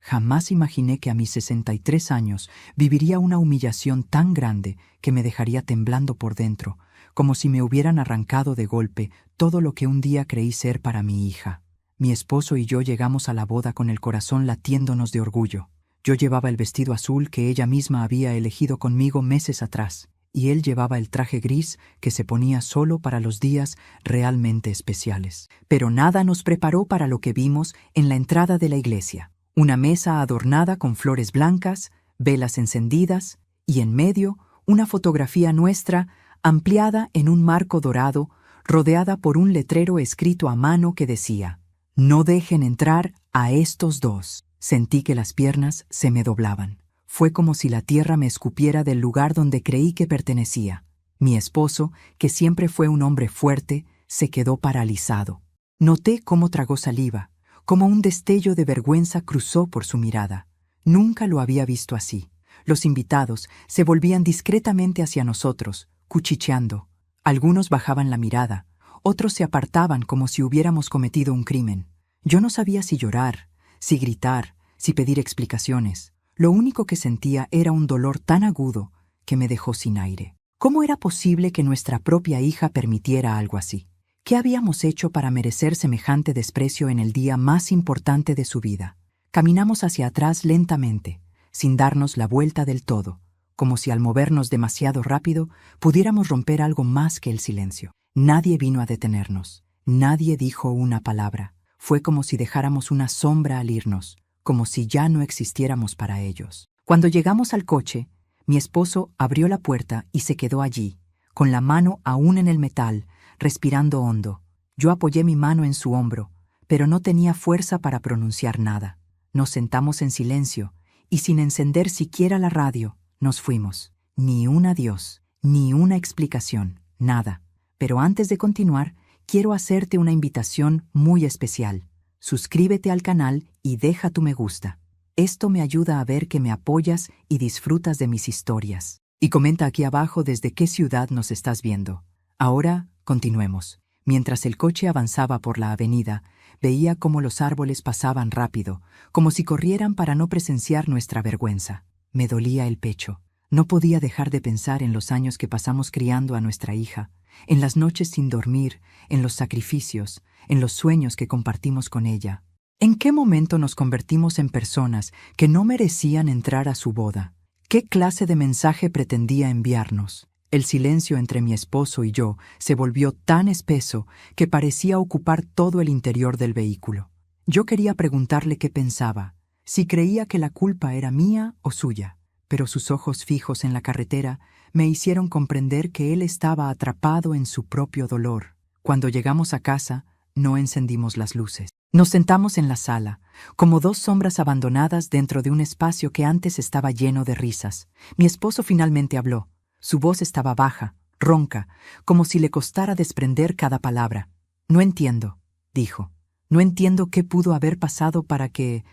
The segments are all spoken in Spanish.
Jamás imaginé que a mis 63 años viviría una humillación tan grande que me dejaría temblando por dentro, como si me hubieran arrancado de golpe todo lo que un día creí ser para mi hija. Mi esposo y yo llegamos a la boda con el corazón latiéndonos de orgullo. Yo llevaba el vestido azul que ella misma había elegido conmigo meses atrás, y él llevaba el traje gris que se ponía solo para los días realmente especiales. Pero nada nos preparó para lo que vimos en la entrada de la iglesia. Una mesa adornada con flores blancas, velas encendidas, y en medio una fotografía nuestra ampliada en un marco dorado, rodeada por un letrero escrito a mano que decía: «No dejen entrar a estos dos». Sentí que las piernas se me doblaban. Fue como si la tierra me escupiera del lugar donde creí que pertenecía. Mi esposo, que siempre fue un hombre fuerte, se quedó paralizado. Noté cómo tragó saliva, cómo un destello de vergüenza cruzó por su mirada. Nunca lo había visto así. Los invitados se volvían discretamente hacia nosotros, cuchicheando. Algunos bajaban la mirada, otros se apartaban como si hubiéramos cometido un crimen. Yo no sabía si llorar, si gritar, si pedir explicaciones. Lo único que sentía era un dolor tan agudo que me dejó sin aire. ¿Cómo era posible que nuestra propia hija permitiera algo así? ¿Qué habíamos hecho para merecer semejante desprecio en el día más importante de su vida? Caminamos hacia atrás lentamente, sin darnos la vuelta del todo, como si al movernos demasiado rápido pudiéramos romper algo más que el silencio. Nadie vino a detenernos, nadie dijo una palabra. Fue como si dejáramos una sombra al irnos, como si ya no existiéramos para ellos. Cuando llegamos al coche, mi esposo abrió la puerta y se quedó allí, con la mano aún en el metal, respirando hondo. Yo apoyé mi mano en su hombro, pero no tenía fuerza para pronunciar nada. Nos sentamos en silencio, y sin encender siquiera la radio, nos fuimos. Ni un adiós, ni una explicación, nada. Pero antes de continuar, quiero hacerte una invitación muy especial. Suscríbete al canal y deja tu me gusta. Esto me ayuda a ver que me apoyas y disfrutas de mis historias. Y comenta aquí abajo desde qué ciudad nos estás viendo. Ahora, continuemos. Mientras el coche avanzaba por la avenida, veía cómo los árboles pasaban rápido, como si corrieran para no presenciar nuestra vergüenza. Me dolía el pecho. No podía dejar de pensar en los años que pasamos criando a nuestra hija, en las noches sin dormir, en los sacrificios, en los sueños que compartimos con ella. ¿En qué momento nos convertimos en personas que no merecían entrar a su boda? ¿Qué clase de mensaje pretendía enviarnos? El silencio entre mi esposo y yo se volvió tan espeso que parecía ocupar todo el interior del vehículo. Yo quería preguntarle qué pensaba, si creía que la culpa era mía o suya, pero sus ojos fijos en la carretera me hicieron comprender que él estaba atrapado en su propio dolor. Cuando llegamos a casa, no encendimos las luces. Nos sentamos en la sala, como dos sombras abandonadas dentro de un espacio que antes estaba lleno de risas. Mi esposo finalmente habló. Su voz estaba baja, ronca, como si le costara desprender cada palabra. «No entiendo», dijo. «No entiendo qué pudo haber pasado para que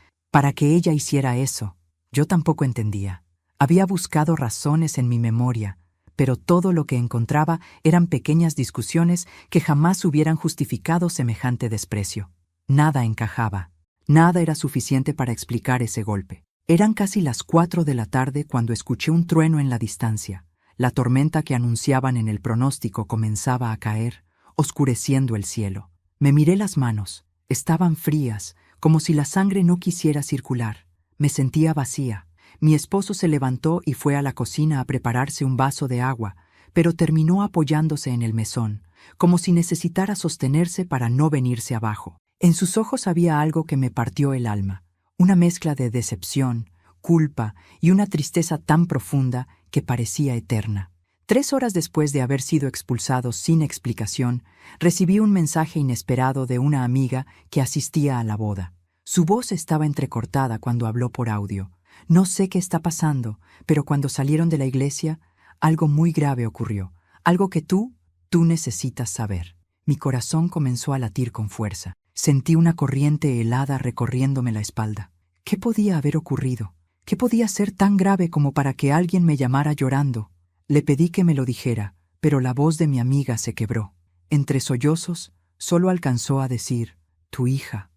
ella hiciera eso». Yo tampoco entendía. Había buscado razones en mi memoria, pero todo lo que encontraba eran pequeñas discusiones que jamás hubieran justificado semejante desprecio. Nada encajaba. Nada era suficiente para explicar ese golpe. Eran casi las 4 de la tarde cuando escuché un trueno en la distancia. La tormenta que anunciaban en el pronóstico comenzaba a caer, oscureciendo el cielo. Me miré las manos. Estaban frías, como si la sangre no quisiera circular. Me sentía vacía. Mi esposo se levantó y fue a la cocina a prepararse un vaso de agua, pero terminó apoyándose en el mesón, como si necesitara sostenerse para no venirse abajo. En sus ojos había algo que me partió el alma, una mezcla de decepción, culpa y una tristeza tan profunda que parecía eterna. 3 horas después de haber sido expulsado sin explicación, recibí un mensaje inesperado de una amiga que asistía a la boda. Su voz estaba entrecortada cuando habló por audio. No sé qué está pasando, pero cuando salieron de la iglesia, algo muy grave ocurrió. Algo que tú necesitas saber. Mi corazón comenzó a latir con fuerza. Sentí una corriente helada recorriéndome la espalda. ¿Qué podía haber ocurrido? ¿Qué podía ser tan grave como para que alguien me llamara llorando? Le pedí que me lo dijera, pero la voz de mi amiga se quebró. Entre sollozos, solo alcanzó a decir: tu hija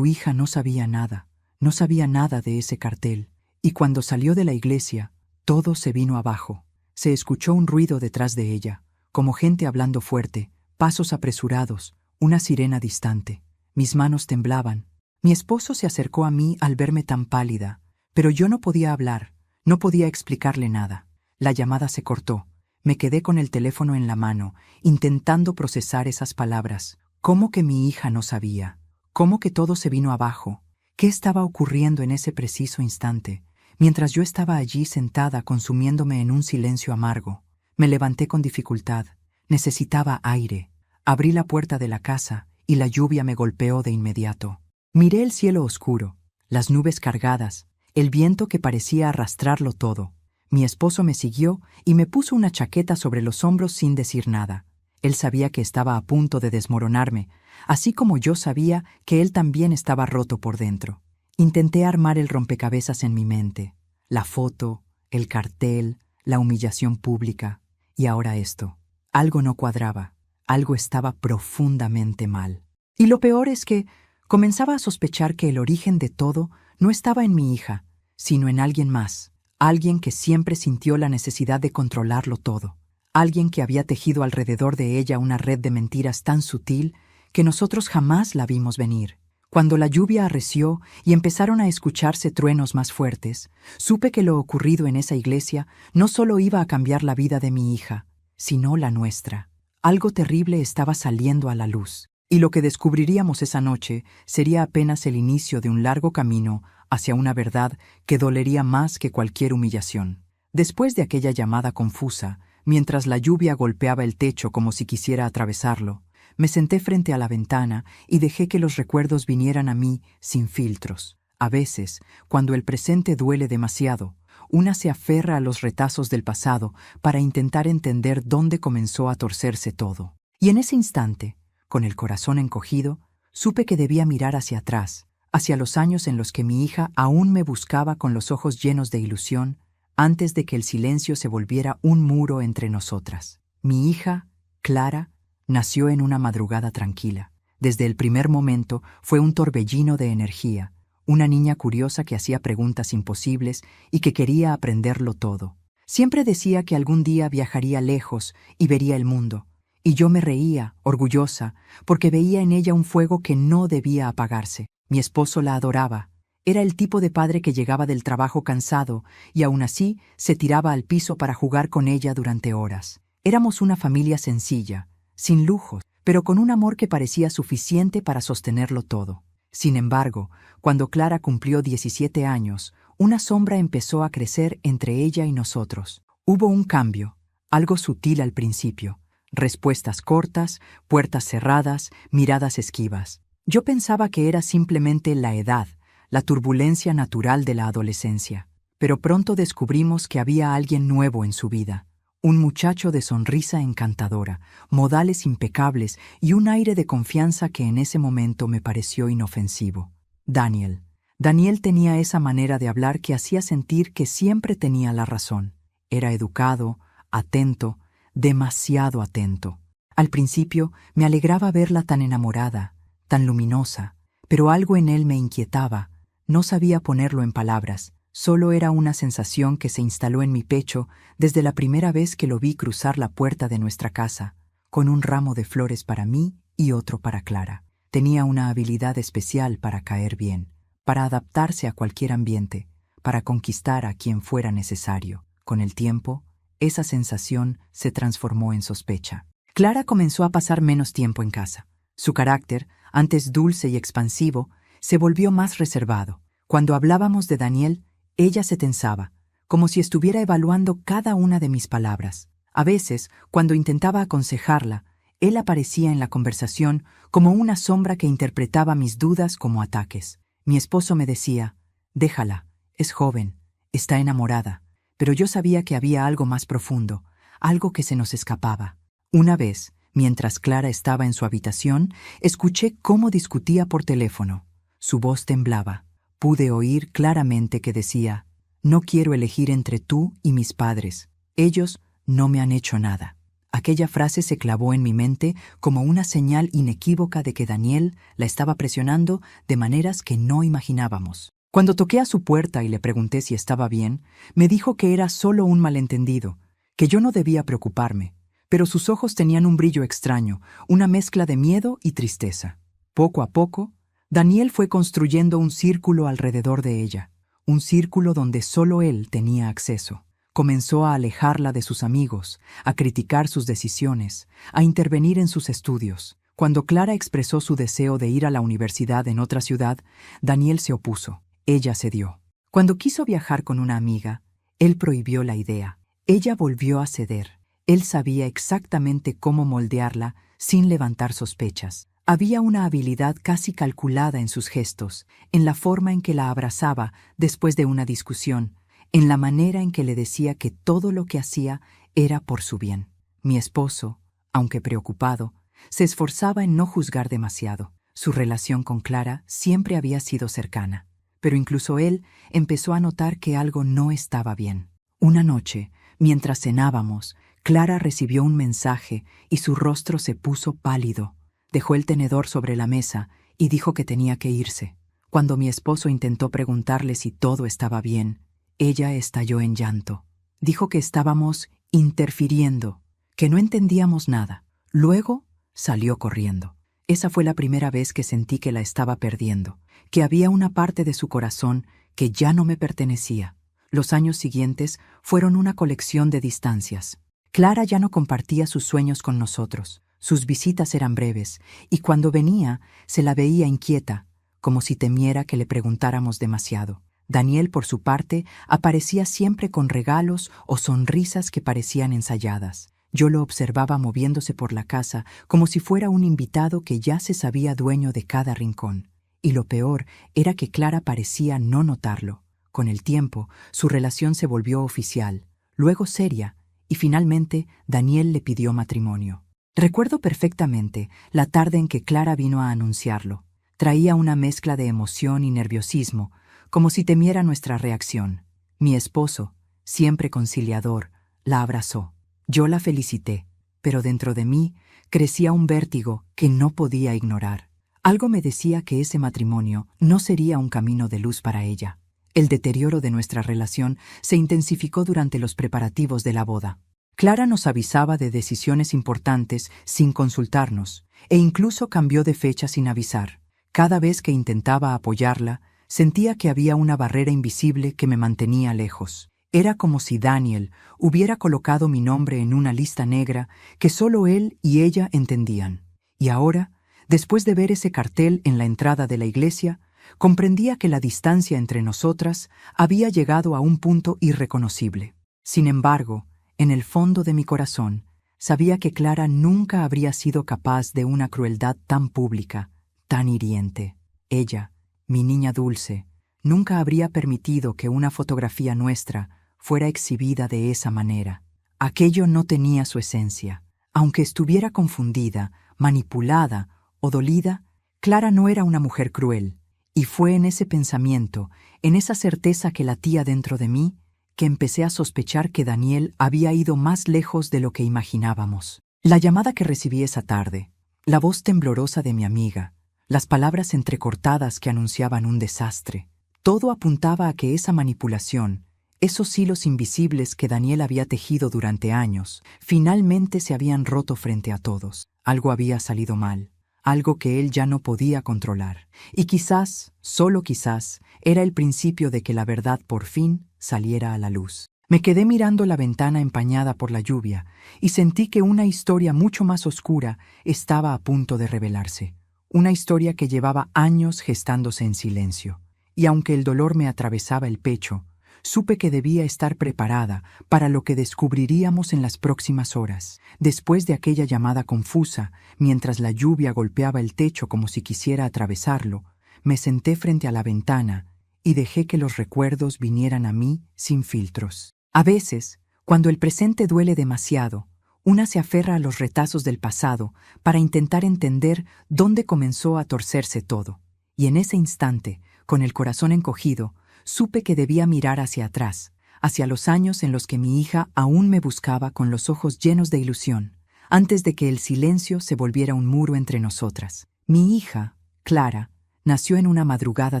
no sabía nada. No sabía nada de ese cartel, y cuando salió de la iglesia, todo se vino abajo. Se escuchó un ruido detrás de ella, como gente hablando fuerte, pasos apresurados, una sirena distante. Mis manos temblaban. Mi esposo se acercó a mí al verme tan pálida, pero yo no podía hablar, no podía explicarle nada. La llamada se cortó. Me quedé con el teléfono en la mano, intentando procesar esas palabras. ¿Cómo que mi hija no sabía? ¿Cómo que todo se vino abajo? ¿Qué estaba ocurriendo en ese preciso instante, mientras yo estaba allí sentada consumiéndome en un silencio amargo? Me levanté con dificultad. Necesitaba aire. Abrí la puerta de la casa y la lluvia me golpeó de inmediato. Miré el cielo oscuro, las nubes cargadas, el viento que parecía arrastrarlo todo. Mi esposo me siguió y me puso una chaqueta sobre los hombros sin decir nada. Él sabía que estaba a punto de desmoronarme, así como yo sabía que él también estaba roto por dentro. Intenté armar el rompecabezas en mi mente. La foto, el cartel, la humillación pública. Y ahora esto. Algo no cuadraba. Algo estaba profundamente mal. Y lo peor es que comenzaba a sospechar que el origen de todo no estaba en mi hija, sino en alguien más. Alguien que siempre sintió la necesidad de controlarlo todo. Alguien que había tejido alrededor de ella una red de mentiras tan sutil que nosotros jamás la vimos venir. Cuando la lluvia arreció y empezaron a escucharse truenos más fuertes, supe que lo ocurrido en esa iglesia no solo iba a cambiar la vida de mi hija, sino la nuestra. Algo terrible estaba saliendo a la luz, y lo que descubriríamos esa noche sería apenas el inicio de un largo camino hacia una verdad que dolería más que cualquier humillación. Después de aquella llamada confusa, mientras la lluvia golpeaba el techo como si quisiera atravesarlo, me senté frente a la ventana y dejé que los recuerdos vinieran a mí sin filtros. A veces, cuando el presente duele demasiado, una se aferra a los retazos del pasado para intentar entender dónde comenzó a torcerse todo. Y en ese instante, con el corazón encogido, supe que debía mirar hacia atrás, hacia los años en los que mi hija aún me buscaba con los ojos llenos de ilusión, antes de que el silencio se volviera un muro entre nosotras. Mi hija, Clara, nació en una madrugada tranquila. Desde el primer momento fue un torbellino de energía, una niña curiosa que hacía preguntas imposibles y que quería aprenderlo todo. Siempre decía que algún día viajaría lejos y vería el mundo, y yo me reía, orgullosa, porque veía en ella un fuego que no debía apagarse. Mi esposo la adoraba. Era el tipo de padre que llegaba del trabajo cansado y aún así se tiraba al piso para jugar con ella durante horas. Éramos una familia sencilla, sin lujos, pero con un amor que parecía suficiente para sostenerlo todo. Sin embargo, cuando Clara cumplió 17 años, una sombra empezó a crecer entre ella y nosotros. Hubo un cambio, algo sutil al principio. Respuestas cortas, puertas cerradas, miradas esquivas. Yo pensaba que era simplemente la edad, la turbulencia natural de la adolescencia. Pero pronto descubrimos que había alguien nuevo en su vida. Un muchacho de sonrisa encantadora, modales impecables y un aire de confianza que en ese momento me pareció inofensivo. Daniel. Daniel tenía esa manera de hablar que hacía sentir que siempre tenía la razón. Era educado, atento, demasiado atento. Al principio me alegraba verla tan enamorada, tan luminosa, pero algo en él me inquietaba. No sabía ponerlo en palabras. Solo era una sensación que se instaló en mi pecho desde la primera vez que lo vi cruzar la puerta de nuestra casa, con un ramo de flores para mí y otro para Clara. Tenía una habilidad especial para caer bien, para adaptarse a cualquier ambiente, para conquistar a quien fuera necesario. Con el tiempo, esa sensación se transformó en sospecha. Clara comenzó a pasar menos tiempo en casa. Su carácter, antes dulce y expansivo, se volvió más reservado. Cuando hablábamos de Daniel, ella se tensaba, como si estuviera evaluando cada una de mis palabras. A veces, cuando intentaba aconsejarla, él aparecía en la conversación como una sombra que interpretaba mis dudas como ataques. Mi esposo me decía, «Déjala, es joven, está enamorada», pero yo sabía que había algo más profundo, algo que se nos escapaba. Una vez, mientras Clara estaba en su habitación, escuché cómo discutía por teléfono. Su voz temblaba. Pude oír claramente que decía, «No quiero elegir entre tú y mis padres. Ellos no me han hecho nada». Aquella frase se clavó en mi mente como una señal inequívoca de que Daniel la estaba presionando de maneras que no imaginábamos. Cuando toqué a su puerta y le pregunté si estaba bien, me dijo que era solo un malentendido, que yo no debía preocuparme, pero sus ojos tenían un brillo extraño, una mezcla de miedo y tristeza. Poco a poco, Daniel fue construyendo un círculo alrededor de ella, un círculo donde solo él tenía acceso. Comenzó a alejarla de sus amigos, a criticar sus decisiones, a intervenir en sus estudios. Cuando Clara expresó su deseo de ir a la universidad en otra ciudad, Daniel se opuso. Ella cedió. Cuando quiso viajar con una amiga, él prohibió la idea. Ella volvió a ceder. Él sabía exactamente cómo moldearla sin levantar sospechas. Había una habilidad casi calculada en sus gestos, en la forma en que la abrazaba después de una discusión, en la manera en que le decía que todo lo que hacía era por su bien. Mi esposo, aunque preocupado, se esforzaba en no juzgar demasiado. Su relación con Clara siempre había sido cercana, pero incluso él empezó a notar que algo no estaba bien. Una noche, mientras cenábamos, Clara recibió un mensaje y su rostro se puso pálido. Dejó el tenedor sobre la mesa y dijo que tenía que irse. Cuando mi esposo intentó preguntarle si todo estaba bien, ella estalló en llanto. Dijo que estábamos interfiriendo, que no entendíamos nada. Luego salió corriendo. Esa fue la primera vez que sentí que la estaba perdiendo, que había una parte de su corazón que ya no me pertenecía. Los años siguientes fueron una colección de distancias. Clara ya no compartía sus sueños con nosotros. Sus visitas eran breves, y cuando venía, se la veía inquieta, como si temiera que le preguntáramos demasiado. Daniel, por su parte, aparecía siempre con regalos o sonrisas que parecían ensayadas. Yo lo observaba moviéndose por la casa como si fuera un invitado que ya se sabía dueño de cada rincón. Y lo peor era que Clara parecía no notarlo. Con el tiempo, su relación se volvió oficial, luego seria, y finalmente Daniel le pidió matrimonio. Recuerdo perfectamente la tarde en que Clara vino a anunciarlo. Traía una mezcla de emoción y nerviosismo, como si temiera nuestra reacción. Mi esposo, siempre conciliador, la abrazó. Yo la felicité, pero dentro de mí crecía un vértigo que no podía ignorar. Algo me decía que ese matrimonio no sería un camino de luz para ella. El deterioro de nuestra relación se intensificó durante los preparativos de la boda. Clara nos avisaba de decisiones importantes sin consultarnos, e incluso cambió de fecha sin avisar. Cada vez que intentaba apoyarla, sentía que había una barrera invisible que me mantenía lejos. Era como si Daniel hubiera colocado mi nombre en una lista negra que solo él y ella entendían. Y ahora, después de ver ese cartel en la entrada de la iglesia, comprendía que la distancia entre nosotras había llegado a un punto irreconocible. Sin embargo, en el fondo de mi corazón, sabía que Clara nunca habría sido capaz de una crueldad tan pública, tan hiriente. Ella, mi niña dulce, nunca habría permitido que una fotografía nuestra fuera exhibida de esa manera. Aquello no tenía su esencia. Aunque estuviera confundida, manipulada o dolida, Clara no era una mujer cruel, y fue en ese pensamiento, en esa certeza que latía dentro de mí, que empecé a sospechar que Daniel había ido más lejos de lo que imaginábamos. La llamada que recibí esa tarde, la voz temblorosa de mi amiga, las palabras entrecortadas que anunciaban un desastre, todo apuntaba a que esa manipulación, esos hilos invisibles que Daniel había tejido durante años, finalmente se habían roto frente a todos. Algo había salido mal, algo que él ya no podía controlar. Y quizás, solo quizás, era el principio de que la verdad por fin saliera a la luz. Me quedé mirando la ventana empañada por la lluvia y sentí que una historia mucho más oscura estaba a punto de revelarse. Una historia que llevaba años gestándose en silencio. Y aunque el dolor me atravesaba el pecho, supe que debía estar preparada para lo que descubriríamos en las próximas horas. Después de aquella llamada confusa, mientras la lluvia golpeaba el techo como si quisiera atravesarlo, me senté frente a la ventana y dejé que los recuerdos vinieran a mí sin filtros. A veces, cuando el presente duele demasiado, una se aferra a los retazos del pasado para intentar entender dónde comenzó a torcerse todo. Y en ese instante, con el corazón encogido, supe que debía mirar hacia atrás, hacia los años en los que mi hija aún me buscaba con los ojos llenos de ilusión, antes de que el silencio se volviera un muro entre nosotras. Mi hija, Clara, nació en una madrugada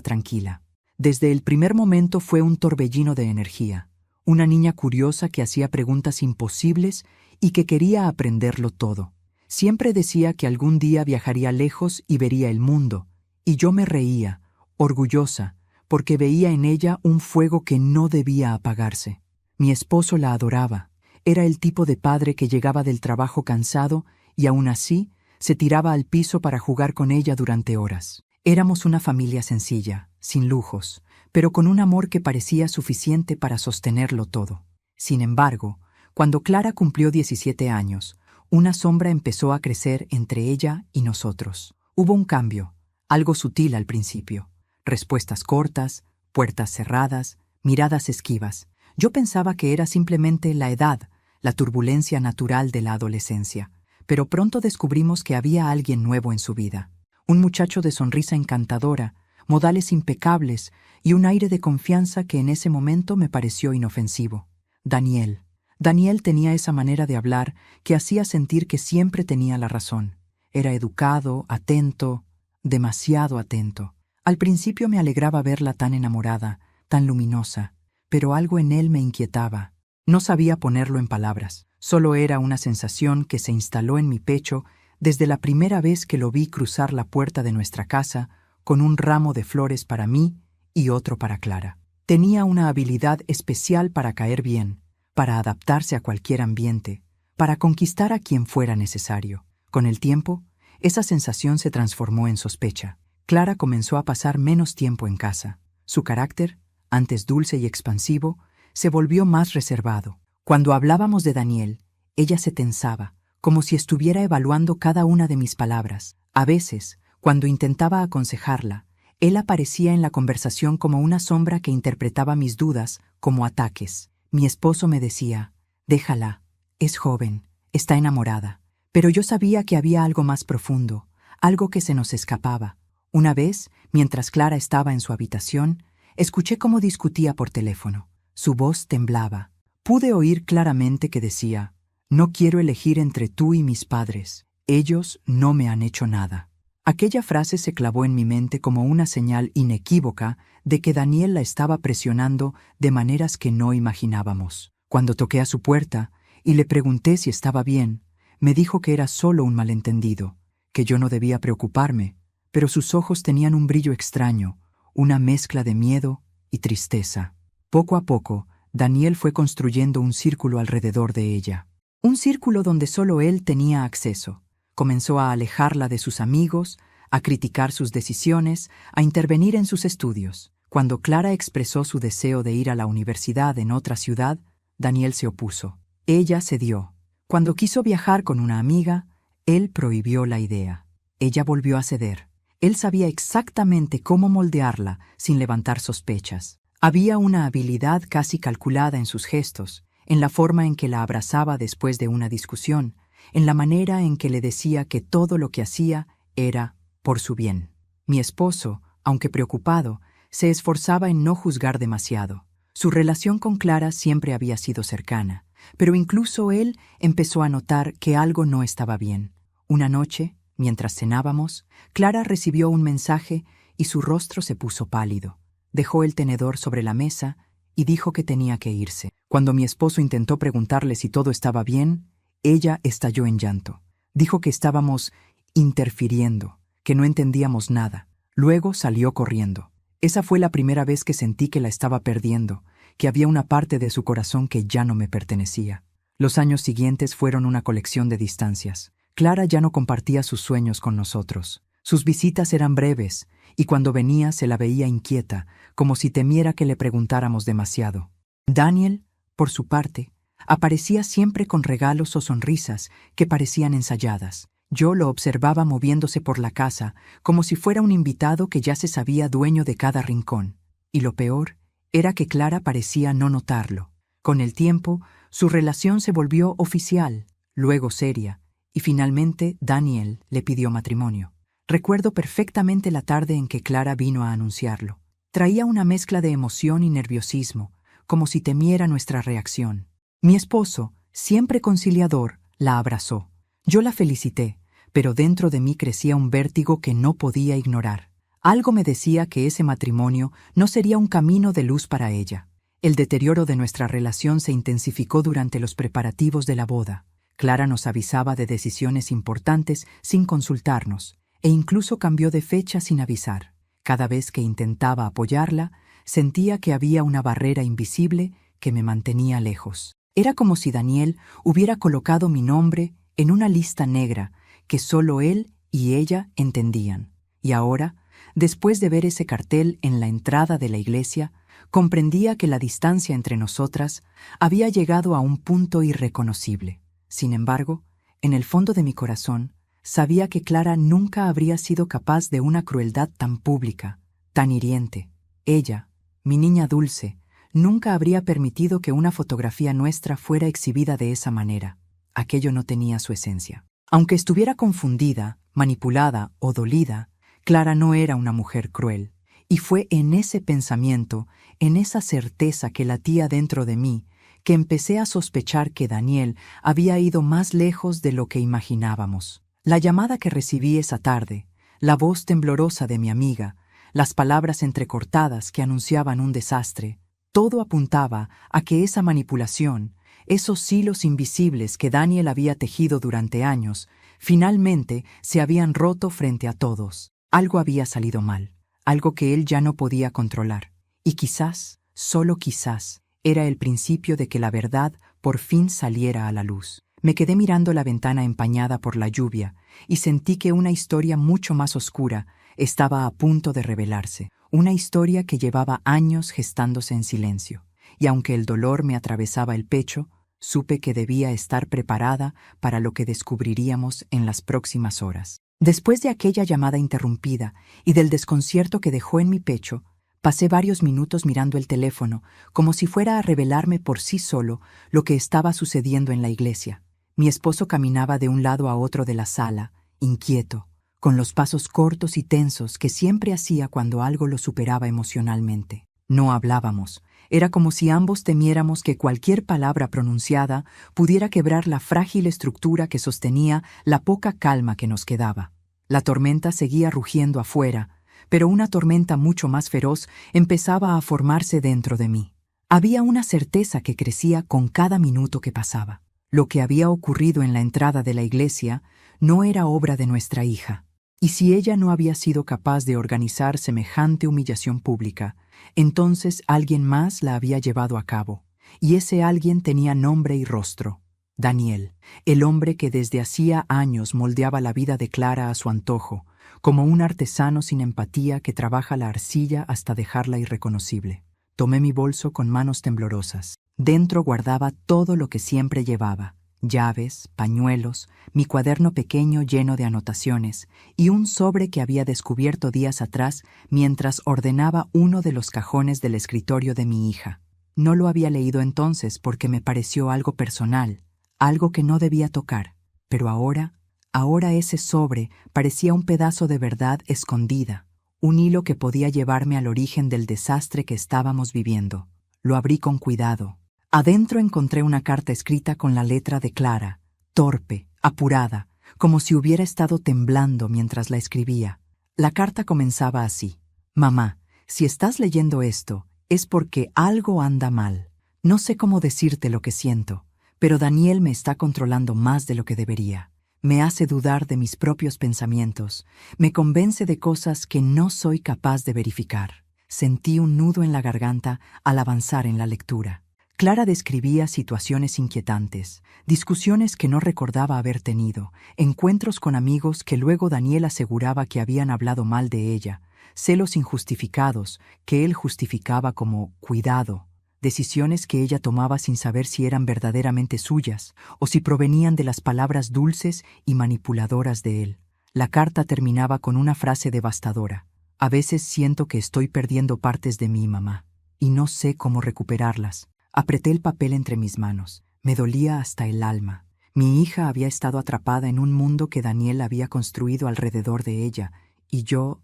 tranquila. Desde el primer momento fue un torbellino de energía, una niña curiosa que hacía preguntas imposibles y que quería aprenderlo todo. Siempre decía que algún día viajaría lejos y vería el mundo, y yo me reía, orgullosa, porque veía en ella un fuego que no debía apagarse. Mi esposo la adoraba. Era el tipo de padre que llegaba del trabajo cansado y aún así se tiraba al piso para jugar con ella durante horas. Éramos una familia sencilla, sin lujos, pero con un amor que parecía suficiente para sostenerlo todo. Sin embargo, cuando Clara cumplió 17 años, una sombra empezó a crecer entre ella y nosotros. Hubo un cambio, algo sutil al principio. Respuestas cortas, puertas cerradas, miradas esquivas. Yo pensaba que era simplemente la edad, la turbulencia natural de la adolescencia, pero pronto descubrimos que había alguien nuevo en su vida. Un muchacho de sonrisa encantadora, modales impecables y un aire de confianza que en ese momento me pareció inofensivo. Daniel. Daniel tenía esa manera de hablar que hacía sentir que siempre tenía la razón. Era educado, atento, demasiado atento. Al principio me alegraba verla tan enamorada, tan luminosa, pero algo en él me inquietaba. No sabía ponerlo en palabras, solo era una sensación que se instaló en mi pecho desde la primera vez que lo vi cruzar la puerta de nuestra casa con un ramo de flores para mí y otro para Clara. Tenía una habilidad especial para caer bien, para adaptarse a cualquier ambiente, para conquistar a quien fuera necesario. Con el tiempo, esa sensación se transformó en sospecha. Clara comenzó a pasar menos tiempo en casa. Su carácter, antes dulce y expansivo, se volvió más reservado. Cuando hablábamos de Daniel, ella se tensaba, como si estuviera evaluando cada una de mis palabras. A veces, cuando intentaba aconsejarla, él aparecía en la conversación como una sombra que interpretaba mis dudas como ataques. Mi esposo me decía, déjala, es joven, está enamorada. Pero yo sabía que había algo más profundo, algo que se nos escapaba. Una vez, mientras Clara estaba en su habitación, escuché cómo discutía por teléfono. Su voz temblaba. Pude oír claramente que decía, no quiero elegir entre tú y mis padres. Ellos no me han hecho nada. Aquella frase se clavó en mi mente como una señal inequívoca de que Daniel la estaba presionando de maneras que no imaginábamos. Cuando toqué a su puerta y le pregunté si estaba bien, me dijo que era solo un malentendido, que yo no debía preocuparme, pero sus ojos tenían un brillo extraño, una mezcla de miedo y tristeza. Poco a poco, Daniel fue construyendo un círculo alrededor de ella. Un círculo donde solo él tenía acceso. Comenzó a alejarla de sus amigos, a criticar sus decisiones, a intervenir en sus estudios. Cuando Clara expresó su deseo de ir a la universidad en otra ciudad, Daniel se opuso. Ella cedió. Cuando quiso viajar con una amiga, él prohibió la idea. Ella volvió a ceder. Él sabía exactamente cómo moldearla sin levantar sospechas. Había una habilidad casi calculada en sus gestos, en la forma en que la abrazaba después de una discusión, en la manera en que le decía que todo lo que hacía era por su bien. Mi esposo, aunque preocupado, se esforzaba en no juzgar demasiado. Su relación con Clara siempre había sido cercana, pero incluso él empezó a notar que algo no estaba bien. Una noche, mientras cenábamos, Clara recibió un mensaje y su rostro se puso pálido. Dejó el tenedor sobre la mesa y dijo que tenía que irse. Cuando mi esposo intentó preguntarle si todo estaba bien, ella estalló en llanto. Dijo que estábamos interfiriendo, que no entendíamos nada. Luego salió corriendo. Esa fue la primera vez que sentí que la estaba perdiendo, que había una parte de su corazón que ya no me pertenecía. Los años siguientes fueron una colección de distancias. Clara ya no compartía sus sueños con nosotros. Sus visitas eran breves, y cuando venía se la veía inquieta, como si temiera que le preguntáramos demasiado. Daniel, por su parte, aparecía siempre con regalos o sonrisas que parecían ensayadas. Yo lo observaba moviéndose por la casa, como si fuera un invitado que ya se sabía dueño de cada rincón. Y lo peor era que Clara parecía no notarlo. Con el tiempo, su relación se volvió oficial, luego seria, y finalmente Daniel le pidió matrimonio. Recuerdo perfectamente la tarde en que Clara vino a anunciarlo. Traía una mezcla de emoción y nerviosismo, como si temiera nuestra reacción. Mi esposo, siempre conciliador, la abrazó. Yo la felicité, pero dentro de mí crecía un vértigo que no podía ignorar. Algo me decía que ese matrimonio no sería un camino de luz para ella. El deterioro de nuestra relación se intensificó durante los preparativos de la boda. Clara nos avisaba de decisiones importantes sin consultarnos, e incluso cambió de fecha sin avisar. Cada vez que intentaba apoyarla, sentía que había una barrera invisible que me mantenía lejos. Era como si Daniel hubiera colocado mi nombre en una lista negra que solo él y ella entendían. Y ahora, después de ver ese cartel en la entrada de la iglesia, comprendía que la distancia entre nosotras había llegado a un punto irreconocible. Sin embargo, en el fondo de mi corazón, sabía que Clara nunca habría sido capaz de una crueldad tan pública, tan hiriente. Ella, mi niña dulce, nunca habría permitido que una fotografía nuestra fuera exhibida de esa manera. Aquello no tenía su esencia. Aunque estuviera confundida, manipulada o dolida, Clara no era una mujer cruel. Y fue en ese pensamiento, en esa certeza que latía dentro de mí, que empecé a sospechar que Daniel había ido más lejos de lo que imaginábamos. La llamada que recibí esa tarde, la voz temblorosa de mi amiga, las palabras entrecortadas que anunciaban un desastre, todo apuntaba a que esa manipulación, esos hilos invisibles que Daniel había tejido durante años, finalmente se habían roto frente a todos. Algo había salido mal, algo que él ya no podía controlar. Y quizás, solo quizás, era el principio de que la verdad por fin saliera a la luz. Me quedé mirando la ventana empañada por la lluvia y sentí que una historia mucho más oscura estaba a punto de revelarse, una historia que llevaba años gestándose en silencio. Y aunque el dolor me atravesaba el pecho, supe que debía estar preparada para lo que descubriríamos en las próximas horas. Después de aquella llamada interrumpida y del desconcierto que dejó en mi pecho, pasé varios minutos mirando el teléfono, como si fuera a revelarme por sí solo lo que estaba sucediendo en la iglesia. Mi esposo caminaba de un lado a otro de la sala, inquieto, con los pasos cortos y tensos que siempre hacía cuando algo lo superaba emocionalmente. No hablábamos. Era como si ambos temiéramos que cualquier palabra pronunciada pudiera quebrar la frágil estructura que sostenía la poca calma que nos quedaba. La tormenta seguía rugiendo afuera, pero una tormenta mucho más feroz empezaba a formarse dentro de mí. Había una certeza que crecía con cada minuto que pasaba. Lo que había ocurrido en la entrada de la iglesia no era obra de nuestra hija. Y si ella no había sido capaz de organizar semejante humillación pública, entonces alguien más la había llevado a cabo, y ese alguien tenía nombre y rostro: Daniel, el hombre que desde hacía años moldeaba la vida de Clara a su antojo, como un artesano sin empatía que trabaja la arcilla hasta dejarla irreconocible. Tomé mi bolso con manos temblorosas. Dentro guardaba todo lo que siempre llevaba: llaves, pañuelos, mi cuaderno pequeño lleno de anotaciones y un sobre que había descubierto días atrás mientras ordenaba uno de los cajones del escritorio de mi hija. No lo había leído entonces porque me pareció algo personal, algo que no debía tocar, pero ahora ese sobre parecía un pedazo de verdad escondida, un hilo que podía llevarme al origen del desastre que estábamos viviendo. Lo abrí con cuidado. Adentro encontré una carta escrita con la letra de Clara, torpe, apurada, como si hubiera estado temblando mientras la escribía. La carta comenzaba así: Mamá, si estás leyendo esto, es porque algo anda mal. No sé cómo decirte lo que siento, pero Daniel me está controlando más de lo que debería. Me hace dudar de mis propios pensamientos, me convence de cosas que no soy capaz de verificar. Sentí un nudo en la garganta al avanzar en la lectura. Clara describía situaciones inquietantes, discusiones que no recordaba haber tenido, encuentros con amigos que luego Daniel aseguraba que habían hablado mal de ella, celos injustificados que él justificaba como cuidado, decisiones que ella tomaba sin saber si eran verdaderamente suyas o si provenían de las palabras dulces y manipuladoras de él. La carta terminaba con una frase devastadora: A veces siento que estoy perdiendo partes de mí, mamá, y no sé cómo recuperarlas. Apreté el papel entre mis manos. Me dolía hasta el alma. Mi hija había estado atrapada en un mundo que Daniel había construido alrededor de ella, y yo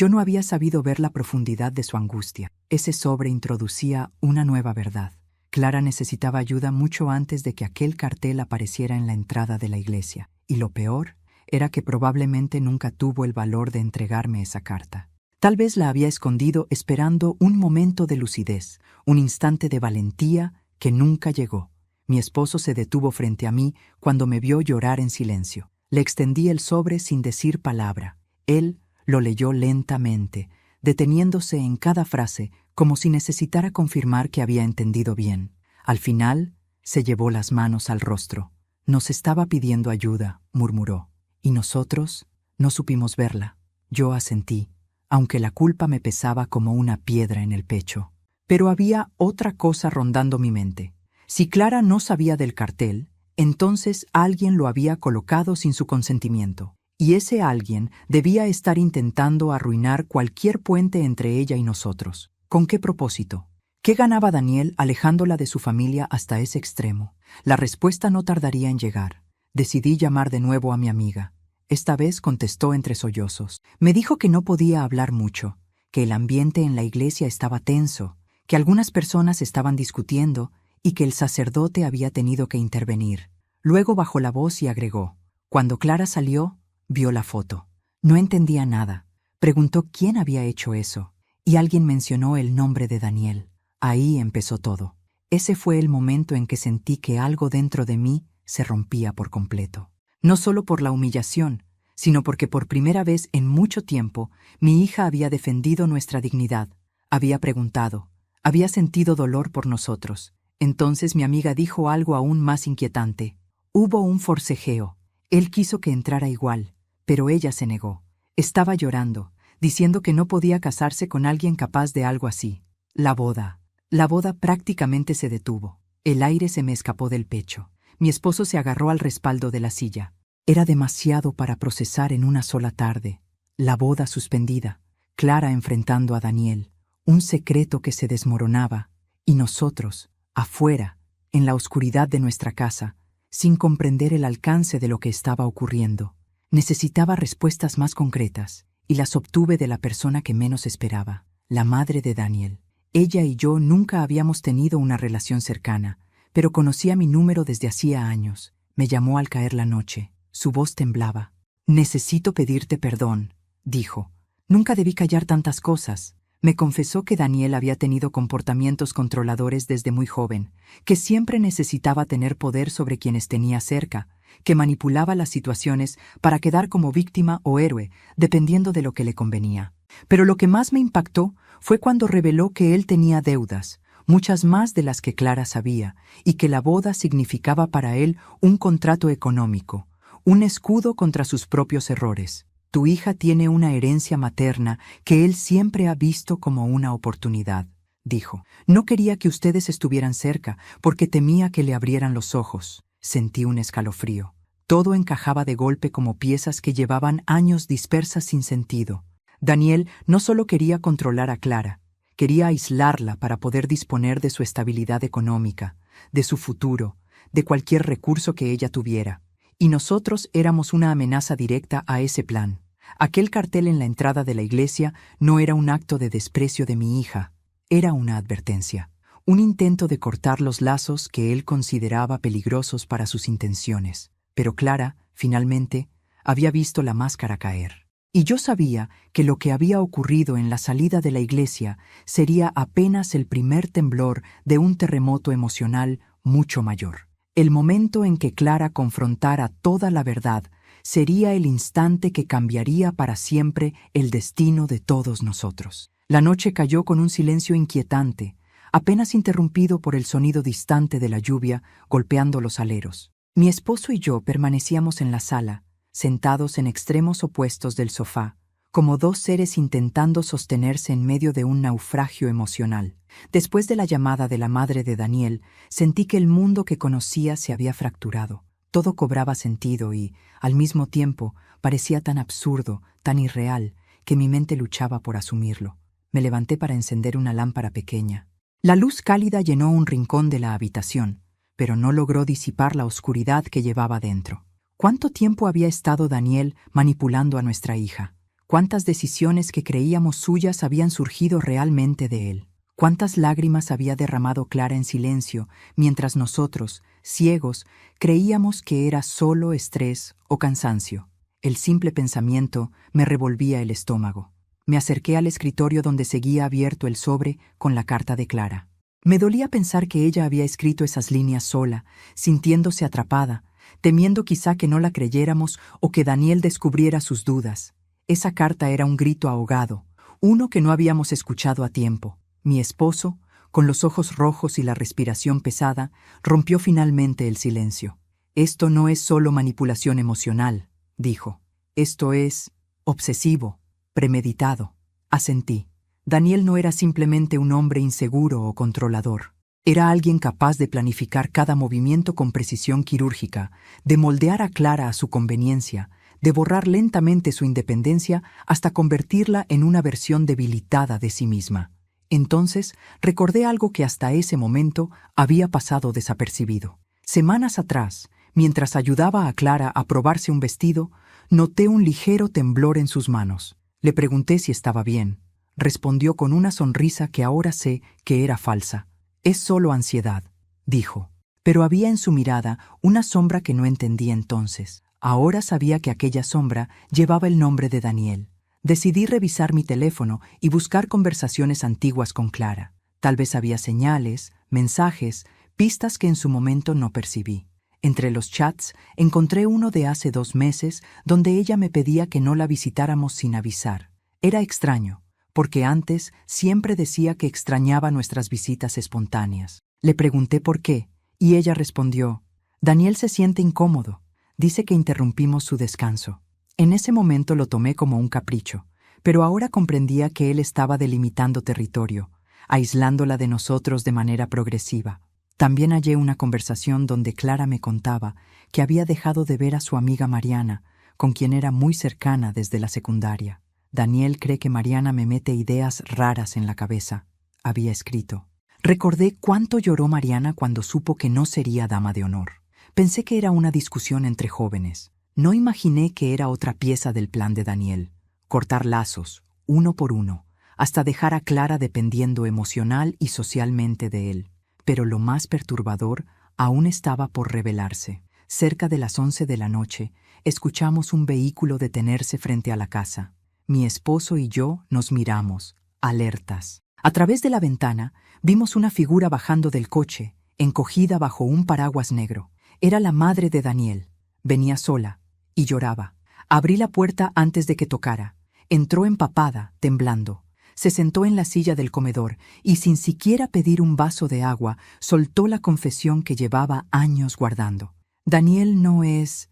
no había sabido ver la profundidad de su angustia. Ese sobre introducía una nueva verdad. Clara necesitaba ayuda mucho antes de que aquel cartel apareciera en la entrada de la iglesia, y lo peor era que probablemente nunca tuvo el valor de entregarme esa carta. Tal vez la había escondido esperando un momento de lucidez, un instante de valentía que nunca llegó. Mi esposo se detuvo frente a mí cuando me vio llorar en silencio. Le extendí el sobre sin decir palabra. Él lo leyó lentamente, deteniéndose en cada frase como si necesitara confirmar que había entendido bien. Al final, se llevó las manos al rostro. Nos estaba pidiendo ayuda, murmuró. Y nosotros no supimos verla. Yo asentí, aunque la culpa me pesaba como una piedra en el pecho. Pero había otra cosa rondando mi mente. Si Clara no sabía del cartel, entonces alguien lo había colocado sin su consentimiento. Y ese alguien debía estar intentando arruinar cualquier puente entre ella y nosotros. ¿Con qué propósito? ¿Qué ganaba Daniel alejándola de su familia hasta ese extremo? La respuesta no tardaría en llegar. Decidí llamar de nuevo a mi amiga. Esta vez contestó entre sollozos. Me dijo que no podía hablar mucho, que el ambiente en la iglesia estaba tenso, que algunas personas estaban discutiendo y que el sacerdote había tenido que intervenir. Luego bajó la voz y agregó. Cuando Clara salió, vio la foto. No entendía nada. Preguntó quién había hecho eso, y alguien mencionó el nombre de Daniel. Ahí empezó todo. Ese fue el momento en que sentí que algo dentro de mí se rompía por completo. No solo por la humillación, sino porque por primera vez en mucho tiempo mi hija había defendido nuestra dignidad, había preguntado, había sentido dolor por nosotros. Entonces mi amiga dijo algo aún más inquietante. Hubo un forcejeo. Él quiso que entrara igual, pero ella se negó. Estaba llorando, diciendo que no podía casarse con alguien capaz de algo así. La boda prácticamente se detuvo. El aire se me escapó del pecho. Mi esposo se agarró al respaldo de la silla. Era demasiado para procesar en una sola tarde. La boda suspendida, Clara enfrentando a Daniel, un secreto que se desmoronaba, y nosotros, afuera, en la oscuridad de nuestra casa, sin comprender el alcance de lo que estaba ocurriendo. Necesitaba respuestas más concretas, y las obtuve de la persona que menos esperaba, la madre de Daniel. Ella y yo nunca habíamos tenido una relación cercana, pero conocía mi número desde hacía años. Me llamó al caer la noche. Su voz temblaba. «Necesito pedirte perdón», dijo. «Nunca debí callar tantas cosas». Me confesó que Daniel había tenido comportamientos controladores desde muy joven, que siempre necesitaba tener poder sobre quienes tenía cerca, que manipulaba las situaciones para quedar como víctima o héroe, dependiendo de lo que le convenía. Pero lo que más me impactó fue cuando reveló que él tenía deudas, muchas más de las que Clara sabía, y que la boda significaba para él un contrato económico, un escudo contra sus propios errores. Tu hija tiene una herencia materna que él siempre ha visto como una oportunidad, dijo. No quería que ustedes estuvieran cerca porque temía que le abrieran los ojos. Sentí un escalofrío. Todo encajaba de golpe como piezas que llevaban años dispersas sin sentido. Daniel no solo quería controlar a Clara, quería aislarla para poder disponer de su estabilidad económica, de su futuro, de cualquier recurso que ella tuviera. Y nosotros éramos una amenaza directa a ese plan. Aquel cartel en la entrada de la iglesia no era un acto de desprecio de mi hija, era una advertencia, un intento de cortar los lazos que él consideraba peligrosos para sus intenciones. Pero Clara, finalmente, había visto la máscara caer. Y yo sabía que lo que había ocurrido en la salida de la iglesia sería apenas el primer temblor de un terremoto emocional mucho mayor. El momento en que Clara confrontara toda la verdad sería el instante que cambiaría para siempre el destino de todos nosotros. La noche cayó con un silencio inquietante, apenas interrumpido por el sonido distante de la lluvia golpeando los aleros. Mi esposo y yo permanecíamos en la sala, sentados en extremos opuestos del sofá, como dos seres intentando sostenerse en medio de un naufragio emocional. Después de la llamada de la madre de Daniel, sentí que el mundo que conocía se había fracturado. Todo cobraba sentido y, al mismo tiempo, parecía tan absurdo, tan irreal, que mi mente luchaba por asumirlo. Me levanté para encender una lámpara pequeña. La luz cálida llenó un rincón de la habitación, pero no logró disipar la oscuridad que llevaba dentro. ¿Cuánto tiempo había estado Daniel manipulando a nuestra hija? ¿Cuántas decisiones que creíamos suyas habían surgido realmente de él? ¿Cuántas lágrimas había derramado Clara en silencio, mientras nosotros, ciegos, creíamos que era solo estrés o cansancio? El simple pensamiento me revolvía el estómago. Me acerqué al escritorio donde seguía abierto el sobre con la carta de Clara. Me dolía pensar que ella había escrito esas líneas sola, sintiéndose atrapada, temiendo quizá que no la creyéramos o que Daniel descubriera sus dudas. Esa carta era un grito ahogado, uno que no habíamos escuchado a tiempo. Mi esposo, con los ojos rojos y la respiración pesada, rompió finalmente el silencio. «Esto no es solo manipulación emocional», dijo. «Esto es obsesivo, premeditado». Asentí. Daniel no era simplemente un hombre inseguro o controlador. Era alguien capaz de planificar cada movimiento con precisión quirúrgica, de moldear a Clara a su conveniencia, de borrar lentamente su independencia hasta convertirla en una versión debilitada de sí misma. Entonces recordé algo que hasta ese momento había pasado desapercibido. Semanas atrás, mientras ayudaba a Clara a probarse un vestido, noté un ligero temblor en sus manos. Le pregunté si estaba bien. Respondió con una sonrisa que ahora sé que era falsa. «Es solo ansiedad», dijo. Pero había en su mirada una sombra que no entendí entonces. Ahora sabía que aquella sombra llevaba el nombre de Daniel. Decidí revisar mi teléfono y buscar conversaciones antiguas con Clara. Tal vez había señales, mensajes, pistas que en su momento no percibí. Entre los chats encontré uno de hace 2 meses donde ella me pedía que no la visitáramos sin avisar. Era extraño, porque antes siempre decía que extrañaba nuestras visitas espontáneas. Le pregunté por qué, y ella respondió: «Daniel se siente incómodo. Dice que interrumpimos su descanso». En ese momento lo tomé como un capricho, pero ahora comprendía que él estaba delimitando territorio, aislándola de nosotros de manera progresiva. También hallé una conversación donde Clara me contaba que había dejado de ver a su amiga Mariana, con quien era muy cercana desde la secundaria. «Daniel cree que Mariana me mete ideas raras en la cabeza», había escrito. Recordé cuánto lloró Mariana cuando supo que no sería dama de honor. Pensé que era una discusión entre jóvenes. No imaginé que era otra pieza del plan de Daniel. Cortar lazos, uno por uno, hasta dejar a Clara dependiendo emocional y socialmente de él. Pero lo más perturbador aún estaba por revelarse. Cerca de las 11 de la noche, escuchamos un vehículo detenerse frente a la casa. Mi esposo y yo nos miramos, alertas. A través de la ventana, vimos una figura bajando del coche, encogida bajo un paraguas negro. Era la madre de Daniel. Venía sola y lloraba. Abrí la puerta antes de que tocara. Entró empapada, temblando. Se sentó en la silla del comedor y, sin siquiera pedir un vaso de agua, soltó la confesión que llevaba años guardando. «Daniel no es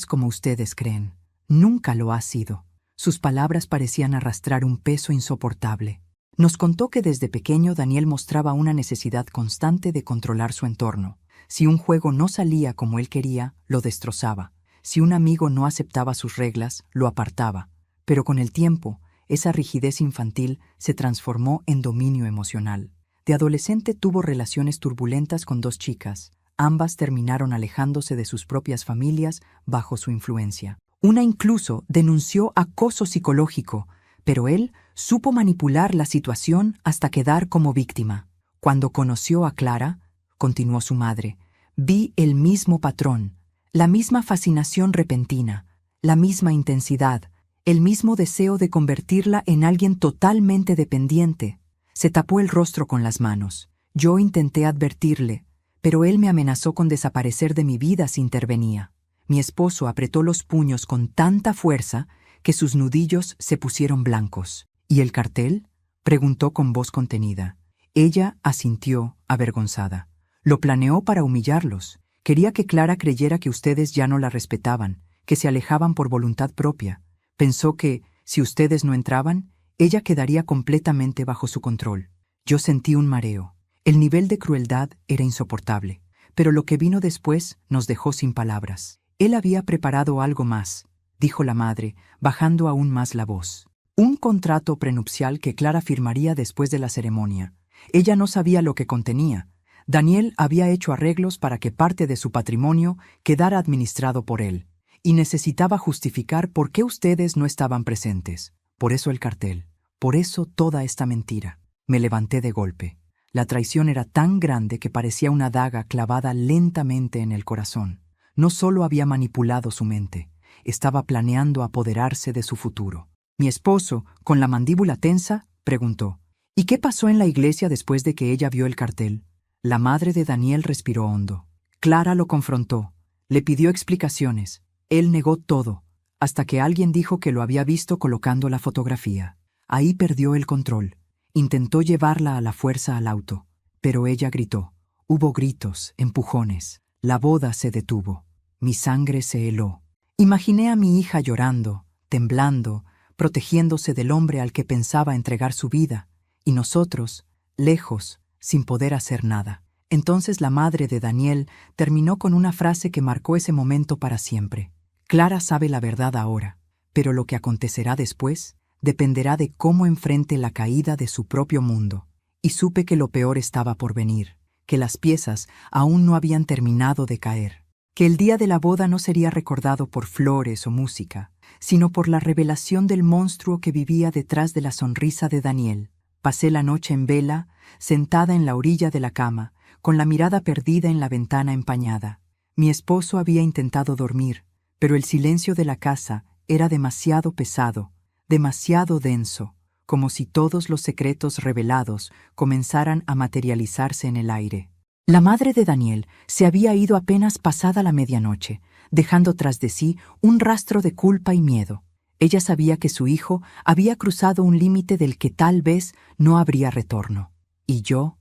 como ustedes creen. Nunca lo ha sido». Sus palabras parecían arrastrar un peso insoportable. Nos contó que desde pequeño Daniel mostraba una necesidad constante de controlar su entorno. Si un juego no salía como él quería, lo destrozaba. Si un amigo no aceptaba sus reglas, lo apartaba. Pero con el tiempo, esa rigidez infantil se transformó en dominio emocional. De adolescente tuvo relaciones turbulentas con 2 chicas. Ambas terminaron alejándose de sus propias familias bajo su influencia. Una incluso denunció acoso psicológico, pero él supo manipular la situación hasta quedar como víctima. «Cuando conoció a Clara», continuó su madre, «vi el mismo patrón, la misma fascinación repentina, la misma intensidad, el mismo deseo de convertirla en alguien totalmente dependiente». Se tapó el rostro con las manos. Yo intenté advertirle, pero él me amenazó con desaparecer de mi vida si intervenía. Mi esposo apretó los puños con tanta fuerza que sus nudillos se pusieron blancos. «¿Y el cartel?», preguntó con voz contenida. Ella asintió, avergonzada. «Lo planeó para humillarlos. Quería que Clara creyera que ustedes ya no la respetaban, que se alejaban por voluntad propia. Pensó que, si ustedes no entraban, ella quedaría completamente bajo su control». Yo sentí un mareo. El nivel de crueldad era insoportable, pero lo que vino después nos dejó sin palabras. «Él había preparado algo más», dijo la madre, bajando aún más la voz. «Un contrato prenupcial que Clara firmaría después de la ceremonia. Ella no sabía lo que contenía. Daniel había hecho arreglos para que parte de su patrimonio quedara administrado por él, y necesitaba justificar por qué ustedes no estaban presentes. Por eso el cartel, por eso toda esta mentira». Me levanté de golpe. La traición era tan grande que parecía una daga clavada lentamente en el corazón. No solo había manipulado su mente, estaba planeando apoderarse de su futuro. Mi esposo, con la mandíbula tensa, preguntó: ¿Y qué pasó en la iglesia después de que ella vio el cartel? La madre de Daniel respiró hondo. Clara lo confrontó. Le pidió explicaciones. Él negó todo, hasta que alguien dijo que lo había visto colocando la fotografía. Ahí perdió el control. Intentó llevarla a la fuerza al auto, pero ella gritó. Hubo gritos, empujones. La boda se detuvo. Mi sangre se heló. Imaginé a mi hija llorando, temblando, protegiéndose del hombre al que pensaba entregar su vida, y nosotros, lejos, sin poder hacer nada. Entonces la madre de Daniel terminó con una frase que marcó ese momento para siempre. Clara sabe la verdad ahora, pero lo que acontecerá después dependerá de cómo enfrente la caída de su propio mundo. Y supe que lo peor estaba por venir, que las piezas aún no habían terminado de caer, que el día de la boda no sería recordado por flores o música, sino por la revelación del monstruo que vivía detrás de la sonrisa de Daniel. Pasé la noche en vela, sentada en la orilla de la cama, con la mirada perdida en la ventana empañada. Mi esposo había intentado dormir, pero el silencio de la casa era demasiado pesado, demasiado denso, como si todos los secretos revelados comenzaran a materializarse en el aire. La madre de Daniel se había ido apenas pasada la medianoche, dejando tras de sí un rastro de culpa y miedo. Ella sabía que su hijo había cruzado un límite del que tal vez no habría retorno. Y yo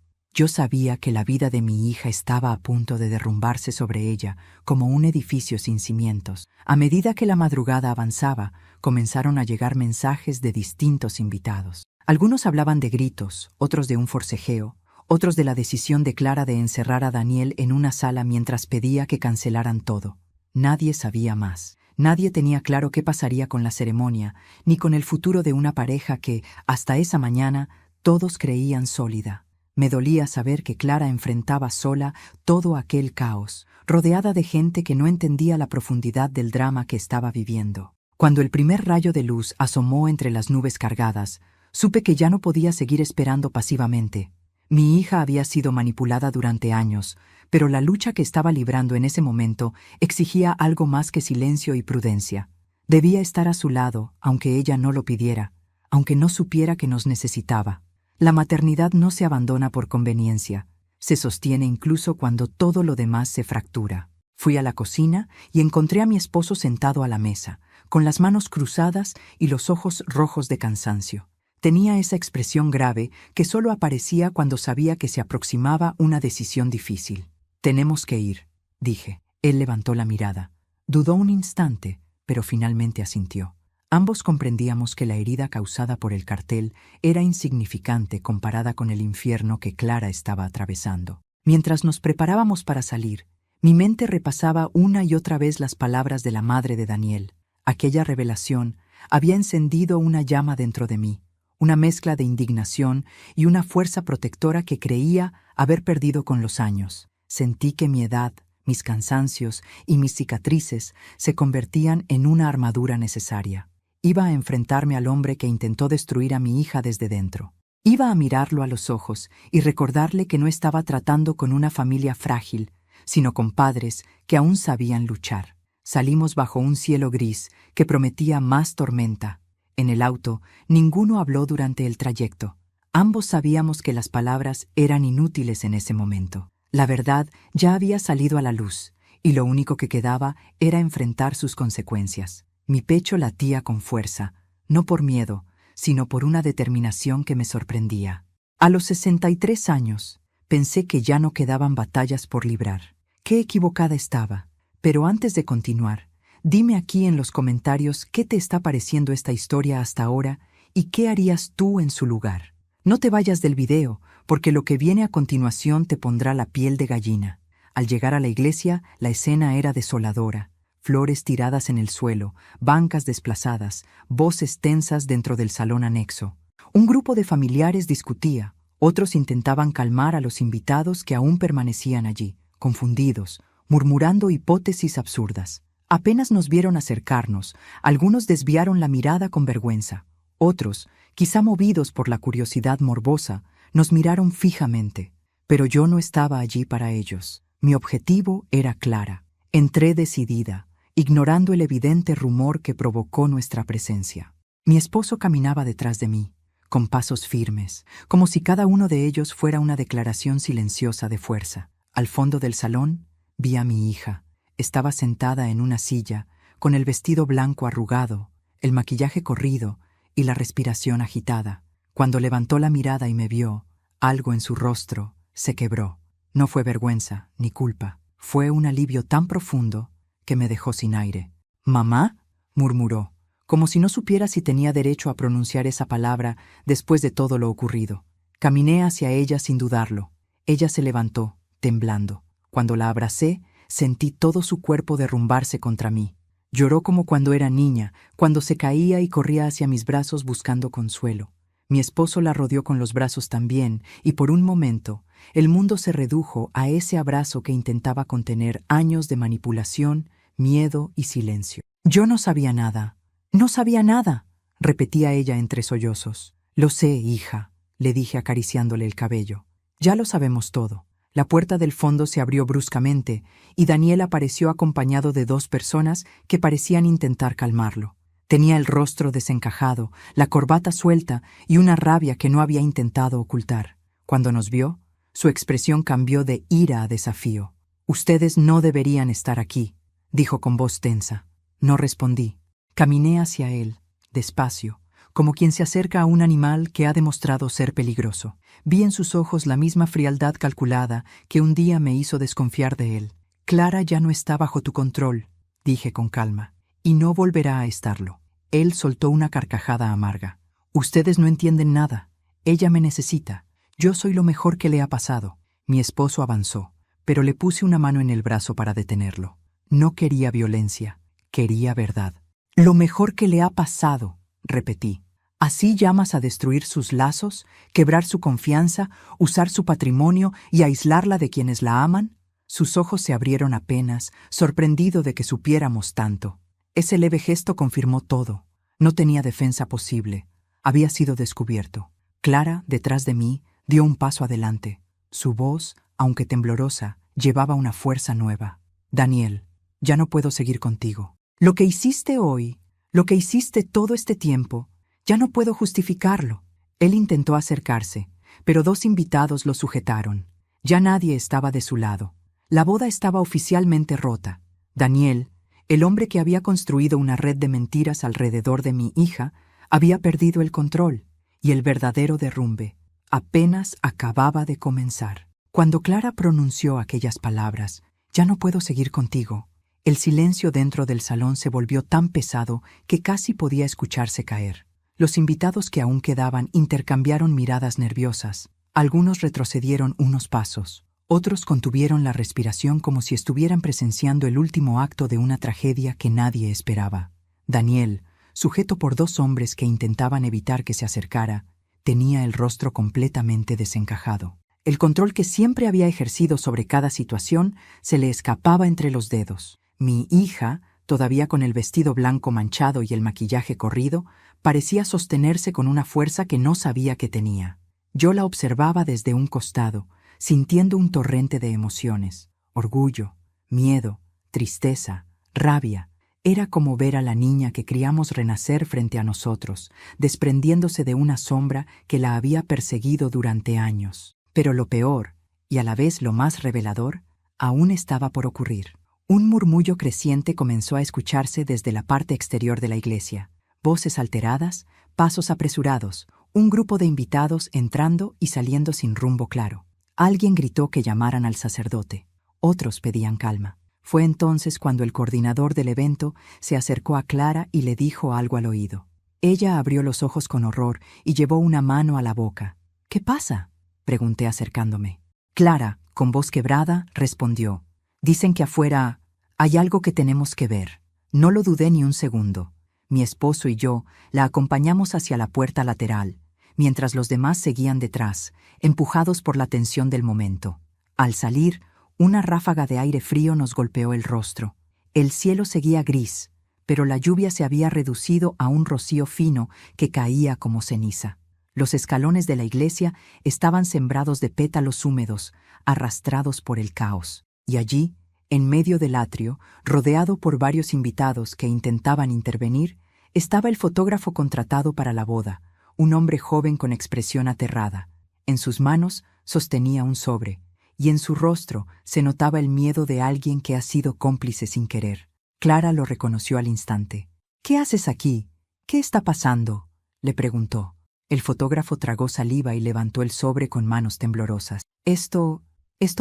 sabía que la vida de mi hija estaba a punto de derrumbarse sobre ella como un edificio sin cimientos. A medida que la madrugada avanzaba, comenzaron a llegar mensajes de distintos invitados. Algunos hablaban de gritos, otros de un forcejeo, otros de la decisión de Clara de encerrar a Daniel en una sala mientras pedía que cancelaran todo. Nadie sabía más. Nadie tenía claro qué pasaría con la ceremonia, ni con el futuro de una pareja que, hasta esa mañana, todos creían sólida. Me dolía saber que Clara enfrentaba sola todo aquel caos, rodeada de gente que no entendía la profundidad del drama que estaba viviendo. Cuando el primer rayo de luz asomó entre las nubes cargadas, supe que ya no podía seguir esperando pasivamente. Mi hija había sido manipulada durante años, pero la lucha que estaba librando en ese momento exigía algo más que silencio y prudencia. Debía estar a su lado, aunque ella no lo pidiera, aunque no supiera que nos necesitaba. La maternidad no se abandona por conveniencia, se sostiene incluso cuando todo lo demás se fractura. Fui a la cocina y encontré a mi esposo sentado a la mesa, con las manos cruzadas y los ojos rojos de cansancio. Tenía esa expresión grave que solo aparecía cuando sabía que se aproximaba una decisión difícil. «Tenemos que ir», dije. Él levantó la mirada. Dudó un instante, pero finalmente asintió. Ambos comprendíamos que la herida causada por el cartel era insignificante comparada con el infierno que Clara estaba atravesando. Mientras nos preparábamos para salir, mi mente repasaba una y otra vez las palabras de la madre de Daniel. Aquella revelación había encendido una llama dentro de mí, una mezcla de indignación y una fuerza protectora que creía haber perdido con los años. Sentí que mi edad, mis cansancios y mis cicatrices se convertían en una armadura necesaria. Iba a enfrentarme al hombre que intentó destruir a mi hija desde dentro. Iba a mirarlo a los ojos y recordarle que no estaba tratando con una familia frágil, sino con padres que aún sabían luchar. Salimos bajo un cielo gris que prometía más tormenta. En el auto, ninguno habló durante el trayecto. Ambos sabíamos que las palabras eran inútiles en ese momento. La verdad ya había salido a la luz, y lo único que quedaba era enfrentar sus consecuencias. Mi pecho latía con fuerza, no por miedo, sino por una determinación que me sorprendía. A los 63 años, pensé que ya no quedaban batallas por librar. Qué equivocada estaba. Pero antes de continuar, dime aquí en los comentarios qué te está pareciendo esta historia hasta ahora y qué harías tú en su lugar. No te vayas del video, porque lo que viene a continuación te pondrá la piel de gallina. Al llegar a la iglesia, la escena era desoladora. Flores tiradas en el suelo, bancas desplazadas, voces tensas dentro del salón anexo. Un grupo de familiares discutía, otros intentaban calmar a los invitados que aún permanecían allí, confundidos, murmurando hipótesis absurdas. Apenas nos vieron acercarnos, algunos desviaron la mirada con vergüenza. Otros, quizá movidos por la curiosidad morbosa, nos miraron fijamente. Pero yo no estaba allí para ellos. Mi objetivo era Clara. Entré decidida, ignorando el evidente rumor que provocó nuestra presencia. Mi esposo caminaba detrás de mí, con pasos firmes, como si cada uno de ellos fuera una declaración silenciosa de fuerza. Al fondo del salón vi a mi hija. Estaba sentada en una silla, con el vestido blanco arrugado, el maquillaje corrido y la respiración agitada. Cuando levantó la mirada y me vio, algo en su rostro se quebró. No fue vergüenza ni culpa. Fue un alivio tan profundo que me dejó sin aire. «¿Mamá?», murmuró, como si no supiera si tenía derecho a pronunciar esa palabra después de todo lo ocurrido. Caminé hacia ella sin dudarlo. Ella se levantó, temblando. Cuando la abracé, sentí todo su cuerpo derrumbarse contra mí. Lloró como cuando era niña, cuando se caía y corría hacia mis brazos buscando consuelo. Mi esposo la rodeó con los brazos también, y por un momento, el mundo se redujo a ese abrazo que intentaba contener años de manipulación, miedo y silencio. Yo no sabía nada. «No sabía nada», repetía ella entre sollozos. «Lo sé, hija», le dije acariciándole el cabello. «Ya lo sabemos todo». La puerta del fondo se abrió bruscamente y Daniel apareció acompañado de 2 personas que parecían intentar calmarlo. Tenía el rostro desencajado, la corbata suelta y una rabia que no había intentado ocultar. Cuando nos vio, su expresión cambió de ira a desafío. «Ustedes no deberían estar aquí», dijo con voz tensa. No respondí. Caminé hacia él, despacio, como quien se acerca a un animal que ha demostrado ser peligroso. Vi en sus ojos la misma frialdad calculada que un día me hizo desconfiar de él. «Clara ya no está bajo tu control», dije con calma, «y no volverá a estarlo». Él soltó una carcajada amarga. «Ustedes no entienden nada. Ella me necesita. Yo soy lo mejor que le ha pasado». Mi esposo avanzó, pero le puse una mano en el brazo para detenerlo. No quería violencia, quería verdad. «Lo mejor que le ha pasado», repetí. «¿Así llamas a destruir sus lazos, quebrar su confianza, usar su patrimonio y aislarla de quienes la aman?» Sus ojos se abrieron apenas, sorprendido de que supiéramos tanto. Ese leve gesto confirmó todo. No tenía defensa posible. Había sido descubierto. Clara, detrás de mí, dio un paso adelante. Su voz, aunque temblorosa, llevaba una fuerza nueva. «Daniel, ya no puedo seguir contigo. Lo que hiciste hoy, lo que hiciste todo este tiempo, ya no puedo justificarlo». Él intentó acercarse, pero 2 invitados lo sujetaron. Ya nadie estaba de su lado. La boda estaba oficialmente rota. Daniel, el hombre que había construido una red de mentiras alrededor de mi hija, había perdido el control, y el verdadero derrumbe apenas acababa de comenzar. Cuando Clara pronunció aquellas palabras, «Ya no puedo seguir contigo», el silencio dentro del salón se volvió tan pesado que casi podía escucharse caer. Los invitados que aún quedaban intercambiaron miradas nerviosas. Algunos retrocedieron unos pasos. Otros contuvieron la respiración como si estuvieran presenciando el último acto de una tragedia que nadie esperaba. Daniel, sujeto por 2 hombres que intentaban evitar que se acercara, tenía el rostro completamente desencajado. El control que siempre había ejercido sobre cada situación se le escapaba entre los dedos. Mi hija, todavía con el vestido blanco manchado y el maquillaje corrido, parecía sostenerse con una fuerza que no sabía que tenía. Yo la observaba desde un costado, sintiendo un torrente de emociones: orgullo, miedo, tristeza, rabia. Era como ver a la niña que criamos renacer frente a nosotros, desprendiéndose de una sombra que la había perseguido durante años. Pero lo peor, y a la vez lo más revelador, aún estaba por ocurrir. Un murmullo creciente comenzó a escucharse desde la parte exterior de la iglesia. Voces alteradas, pasos apresurados, un grupo de invitados entrando y saliendo sin rumbo claro. Alguien gritó que llamaran al sacerdote. Otros pedían calma. Fue entonces cuando el coordinador del evento se acercó a Clara y le dijo algo al oído. Ella abrió los ojos con horror y llevó una mano a la boca. «¿Qué pasa?», pregunté acercándome. Clara, con voz quebrada, respondió: «Dicen que afuera hay algo que tenemos que ver». No lo dudé ni un segundo. Mi esposo y yo la acompañamos hacia la puerta lateral, mientras los demás seguían detrás, empujados por la tensión del momento. Al salir, una ráfaga de aire frío nos golpeó el rostro. El cielo seguía gris, pero la lluvia se había reducido a un rocío fino que caía como ceniza. Los escalones de la iglesia estaban sembrados de pétalos húmedos, arrastrados por el caos. Y allí, en medio del atrio, rodeado por varios invitados que intentaban intervenir, estaba el fotógrafo contratado para la boda, un hombre joven con expresión aterrada. En sus manos sostenía un sobre, y en su rostro se notaba el miedo de alguien que ha sido cómplice sin querer. Clara lo reconoció al instante. «¿Qué haces aquí? ¿Qué está pasando?», le preguntó. El fotógrafo tragó saliva y levantó el sobre con manos temblorosas. Esto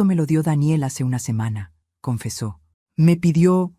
me lo dio Daniel hace una semana», confesó. Me pidió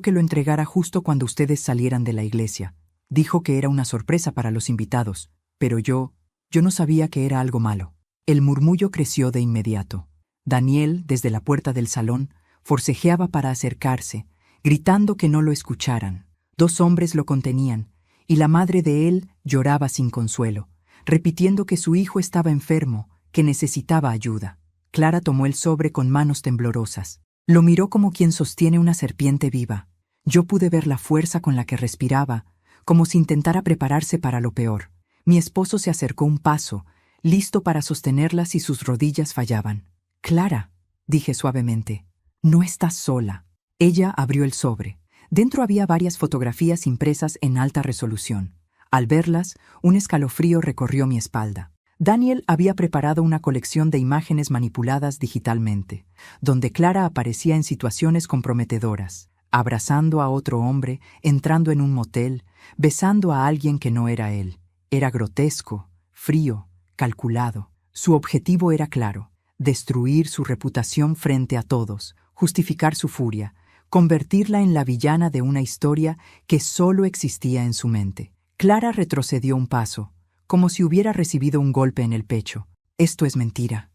que lo entregara justo cuando ustedes salieran de la iglesia. Dijo que era una sorpresa para los invitados, pero yo no sabía que era algo malo». El murmullo creció de inmediato. Daniel, desde la puerta del salón, forcejeaba para acercarse, gritando que no lo escucharan. 2 hombres lo contenían, y la madre de él lloraba sin consuelo, repitiendo que su hijo estaba enfermo, que necesitaba ayuda. Clara tomó el sobre con manos temblorosas. Lo miró como quien sostiene una serpiente viva. Yo pude ver la fuerza con la que respiraba, como si intentara prepararse para lo peor. Mi esposo se acercó un paso, listo para sostenerla si sus rodillas fallaban. «Clara», dije suavemente, «no estás sola». Ella abrió el sobre. Dentro había varias fotografías impresas en alta resolución. Al verlas, un escalofrío recorrió mi espalda. Daniel había preparado una colección de imágenes manipuladas digitalmente, donde Clara aparecía en situaciones comprometedoras, abrazando a otro hombre, entrando en un motel, besando a alguien que no era él. Era grotesco, frío, calculado. Su objetivo era claro: destruir su reputación frente a todos, justificar su furia, convertirla en la villana de una historia que solo existía en su mente. Clara retrocedió un paso, como si hubiera recibido un golpe en el pecho. «Esto es mentira,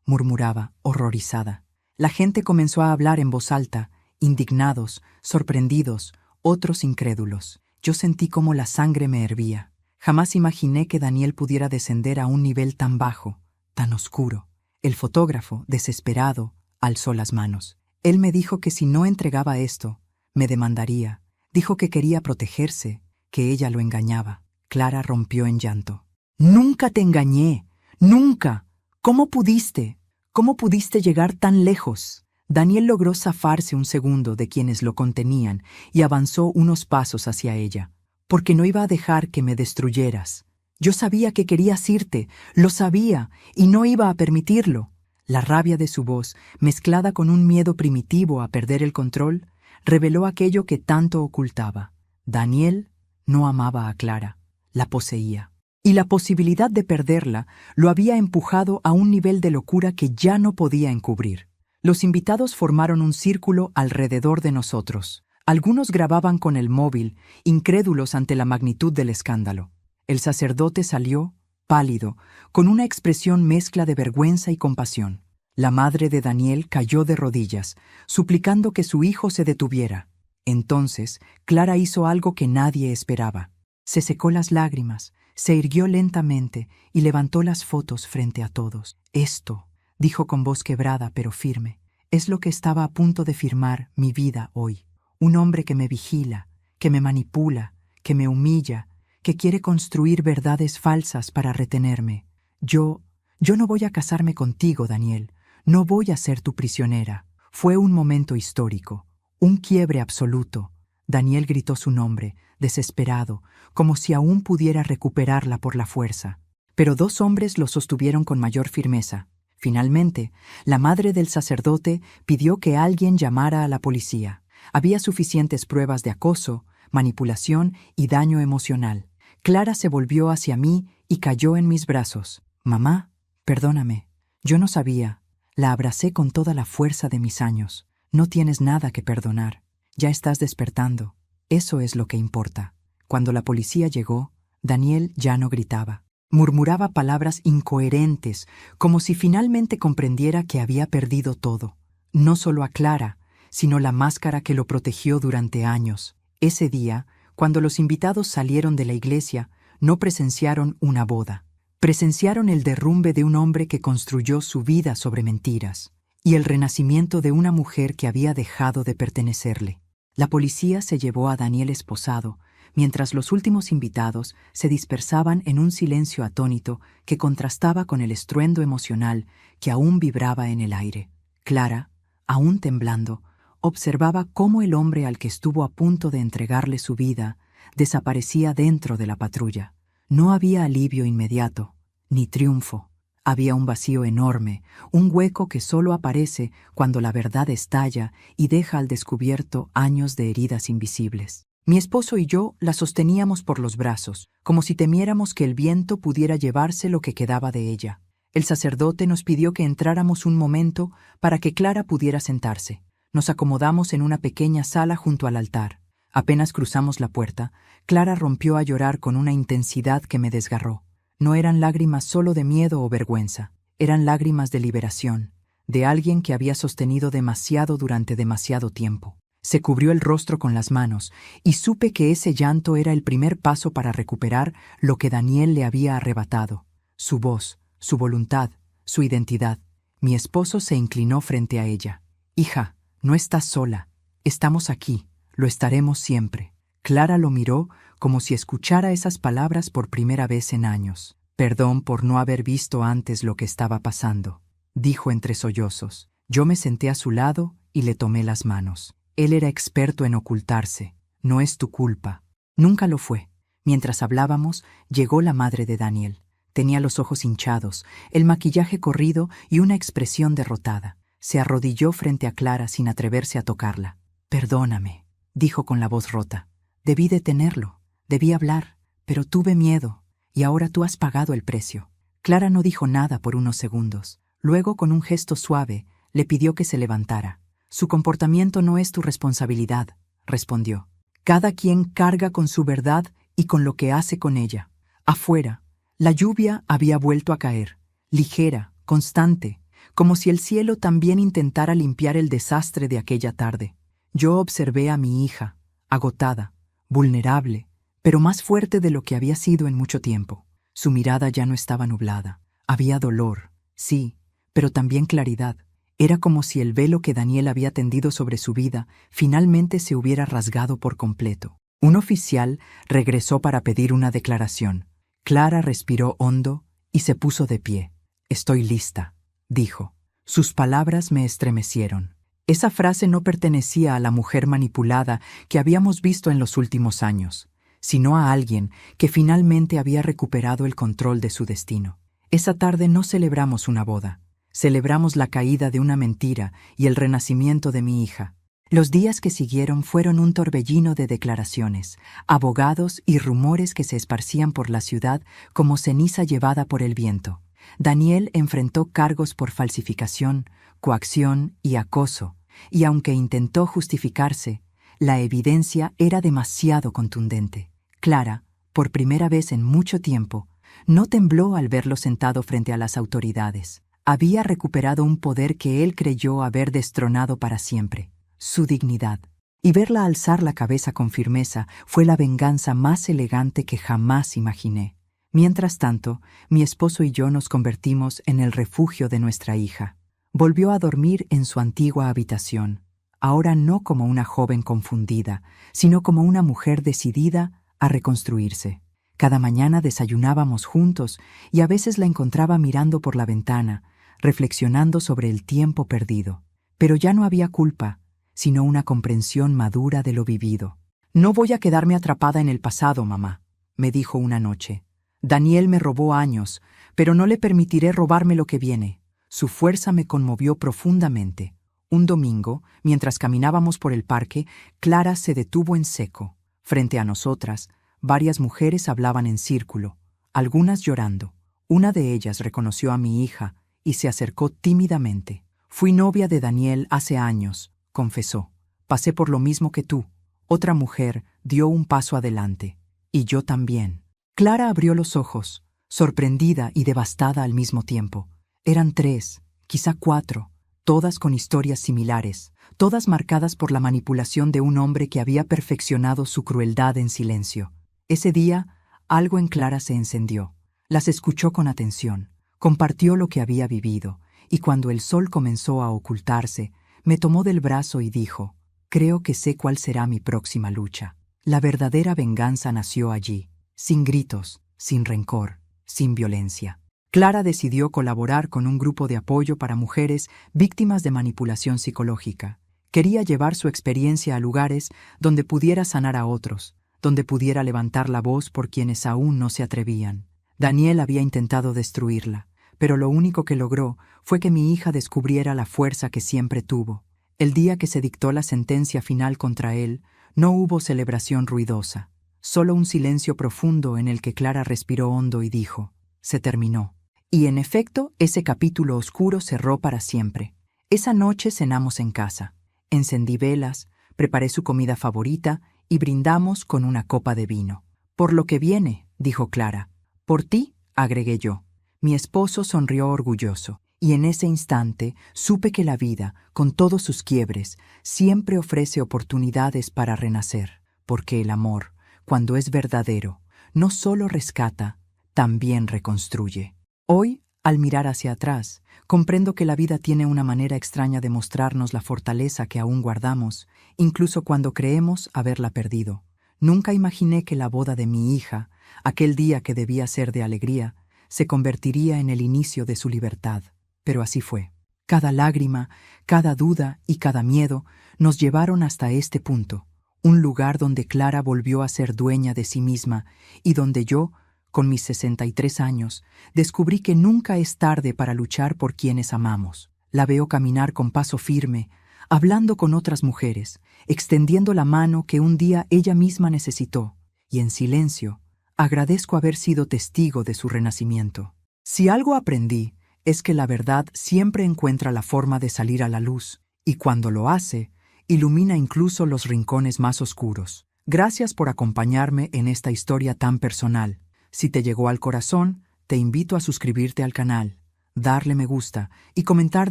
murmuraba, horrorizada. La gente comenzó a hablar en voz alta, indignados, sorprendidos, otros incrédulos. Yo sentí como la sangre me hervía. Jamás imaginé que Daniel pudiera descender a un nivel tan bajo, tan oscuro. El fotógrafo, desesperado, alzó las manos. Él me dijo que si no entregaba esto, me demandaría. Dijo que quería protegerse, que ella lo engañaba. Clara rompió en llanto. «Nunca te engañé, nunca. ¿Cómo pudiste? ¿Cómo pudiste llegar tan lejos?» Daniel logró zafarse un segundo de quienes lo contenían y avanzó unos pasos hacia ella. «Porque no iba a dejar que me destruyeras. Yo sabía que querías irte, lo sabía, y no iba a permitirlo». La rabia de su voz, mezclada con un miedo primitivo a perder el control, reveló aquello que tanto ocultaba. Daniel no amaba a Clara, la poseía. Y la posibilidad de perderla lo había empujado a un nivel de locura que ya no podía encubrir. Los invitados formaron un círculo alrededor de nosotros. Algunos grababan con el móvil, incrédulos ante la magnitud del escándalo. El sacerdote salió, pálido, con una expresión mezcla de vergüenza y compasión. La madre de Daniel cayó de rodillas, suplicando que su hijo se detuviera. Entonces, Clara hizo algo que nadie esperaba. Se secó las lágrimas, se irguió lentamente y levantó las fotos frente a todos. «Esto», dijo con voz quebrada pero firme, «es lo que estaba a punto de firmar mi vida hoy. Un hombre que me vigila, que me manipula, que me humilla, que quiere construir verdades falsas para retenerme. Yo no voy a casarme contigo, Daniel. No voy a ser tu prisionera». Fue un momento histórico, un quiebre absoluto. Daniel gritó su nombre, desesperado, como si aún pudiera recuperarla por la fuerza. Pero 2 hombres lo sostuvieron con mayor firmeza. Finalmente, la madre del sacerdote pidió que alguien llamara a la policía. Había suficientes pruebas de acoso, manipulación y daño emocional. Clara se volvió hacia mí y cayó en mis brazos. «Mamá, perdóname. Yo no sabía». La abracé con toda la fuerza de mis años. «No tienes nada que perdonar. Ya estás despertando. Eso es lo que importa». Cuando la policía llegó, Daniel ya no gritaba. Murmuraba palabras incoherentes, como si finalmente comprendiera que había perdido todo. No solo a Clara, sino la máscara que lo protegió durante años. Ese día, cuando los invitados salieron de la iglesia, no presenciaron una boda. Presenciaron el derrumbe de un hombre que construyó su vida sobre mentiras y el renacimiento de una mujer que había dejado de pertenecerle. La policía se llevó a Daniel esposado, mientras los últimos invitados se dispersaban en un silencio atónito que contrastaba con el estruendo emocional que aún vibraba en el aire. Clara, aún temblando, observaba cómo el hombre al que estuvo a punto de entregarle su vida desaparecía dentro de la patrulla. No había alivio inmediato, ni triunfo. Había un vacío enorme, un hueco que solo aparece cuando la verdad estalla y deja al descubierto años de heridas invisibles. Mi esposo y yo la sosteníamos por los brazos, como si temiéramos que el viento pudiera llevarse lo que quedaba de ella. El sacerdote nos pidió que entráramos un momento para que Clara pudiera sentarse. Nos acomodamos en una pequeña sala junto al altar. Apenas cruzamos la puerta, Clara rompió a llorar con una intensidad que me desgarró. No eran lágrimas solo de miedo o vergüenza, eran lágrimas de liberación, de alguien que había sostenido demasiado durante demasiado tiempo. Se cubrió el rostro con las manos y supe que ese llanto era el primer paso para recuperar lo que Daniel le había arrebatado: su voz, su voluntad, su identidad. Mi esposo se inclinó frente a ella. «Hija, no estás sola. Estamos aquí. Lo estaremos siempre». Clara lo miró como si escuchara esas palabras por primera vez en años. «Perdón por no haber visto antes lo que estaba pasando», dijo entre sollozos. Yo me senté a su lado y le tomé las manos. Él era experto en ocultarse. «No es tu culpa». Nunca lo fue. Mientras hablábamos, llegó la madre de Daniel. Tenía los ojos hinchados, el maquillaje corrido y una expresión derrotada. Se arrodilló frente a Clara sin atreverse a tocarla. «Perdóname», dijo con la voz rota. «Debí detenerlo, debí hablar, pero tuve miedo, y ahora tú has pagado el precio». Clara no dijo nada por unos segundos. Luego, con un gesto suave, le pidió que se levantara. «Su comportamiento no es tu responsabilidad», respondió. «Cada quien carga con su verdad y con lo que hace con ella». Afuera, la lluvia había vuelto a caer, ligera, constante, como si el cielo también intentara limpiar el desastre de aquella tarde. Yo observé a mi hija, agotada, vulnerable, pero más fuerte de lo que había sido en mucho tiempo. Su mirada ya no estaba nublada. Había dolor, sí, pero también claridad. Era como si el velo que Daniel había tendido sobre su vida finalmente se hubiera rasgado por completo. Un oficial regresó para pedir una declaración. Clara respiró hondo y se puso de pie. «Estoy lista», dijo. Sus palabras me estremecieron. Esa frase no pertenecía a la mujer manipulada que habíamos visto en los últimos años, sino a alguien que finalmente había recuperado el control de su destino. Esa tarde no celebramos una boda. Celebramos la caída de una mentira y el renacimiento de mi hija. Los días que siguieron fueron un torbellino de declaraciones, abogados y rumores que se esparcían por la ciudad como ceniza llevada por el viento. Daniel enfrentó cargos por falsificación, coacción y acoso, y aunque intentó justificarse, la evidencia era demasiado contundente. Clara, por primera vez en mucho tiempo, no tembló al verlo sentado frente a las autoridades. Había recuperado un poder que él creyó haber destronado para siempre: su dignidad. Y verla alzar la cabeza con firmeza fue la venganza más elegante que jamás imaginé. Mientras tanto, mi esposo y yo nos convertimos en el refugio de nuestra hija. Volvió a dormir en su antigua habitación, ahora no como una joven confundida, sino como una mujer decidida a reconstruirse. Cada mañana desayunábamos juntos y a veces la encontraba mirando por la ventana, reflexionando sobre el tiempo perdido. Pero ya no había culpa, sino una comprensión madura de lo vivido. «No voy a quedarme atrapada en el pasado, mamá», me dijo una noche. «Daniel me robó años, pero no le permitiré robarme lo que viene». Su fuerza me conmovió profundamente. Un domingo, mientras caminábamos por el parque, Clara se detuvo en seco. Frente a nosotras, varias mujeres hablaban en círculo, algunas llorando. Una de ellas reconoció a mi hija y se acercó tímidamente. «Fui novia de Daniel hace años», confesó. «Pasé por lo mismo que tú». Otra mujer dio un paso adelante. «Y yo también». Clara abrió los ojos, sorprendida y devastada al mismo tiempo. Eran 3, quizá 4, todas con historias similares, todas marcadas por la manipulación de un hombre que había perfeccionado su crueldad en silencio. Ese día, algo en Clara se encendió. Las escuchó con atención, compartió lo que había vivido, y cuando el sol comenzó a ocultarse, me tomó del brazo y dijo: «Creo que sé cuál será mi próxima lucha». La verdadera venganza nació allí, sin gritos, sin rencor, sin violencia. Clara decidió colaborar con un grupo de apoyo para mujeres víctimas de manipulación psicológica. Quería llevar su experiencia a lugares donde pudiera sanar a otros, donde pudiera levantar la voz por quienes aún no se atrevían. Daniel había intentado destruirla, pero lo único que logró fue que mi hija descubriera la fuerza que siempre tuvo. El día que se dictó la sentencia final contra él, no hubo celebración ruidosa, solo un silencio profundo en el que Clara respiró hondo y dijo: «Se terminó». Y en efecto, ese capítulo oscuro cerró para siempre. Esa noche cenamos en casa. Encendí velas, preparé su comida favorita y brindamos con una copa de vino. «Por lo que viene», dijo Clara. «Por ti», agregué yo. Mi esposo sonrió orgulloso, y en ese instante supe que la vida, con todos sus quiebres, siempre ofrece oportunidades para renacer, porque el amor, cuando es verdadero, no solo rescata, también reconstruye. Hoy, al mirar hacia atrás, comprendo que la vida tiene una manera extraña de mostrarnos la fortaleza que aún guardamos, incluso cuando creemos haberla perdido. Nunca imaginé que la boda de mi hija, aquel día que debía ser de alegría, se convertiría en el inicio de su libertad. Pero así fue. Cada lágrima, cada duda y cada miedo nos llevaron hasta este punto, un lugar donde Clara volvió a ser dueña de sí misma y donde yo, con mis 63 años, descubrí que nunca es tarde para luchar por quienes amamos. La veo caminar con paso firme, hablando con otras mujeres, extendiendo la mano que un día ella misma necesitó, y en silencio, agradezco haber sido testigo de su renacimiento. Si algo aprendí, es que la verdad siempre encuentra la forma de salir a la luz, y cuando lo hace, ilumina incluso los rincones más oscuros. Gracias por acompañarme en esta historia tan personal. Si te llegó al corazón, te invito a suscribirte al canal, darle me gusta y comentar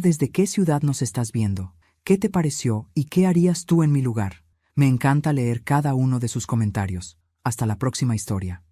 desde qué ciudad nos estás viendo. ¿Qué te pareció y qué harías tú en mi lugar? Me encanta leer cada uno de sus comentarios. Hasta la próxima historia.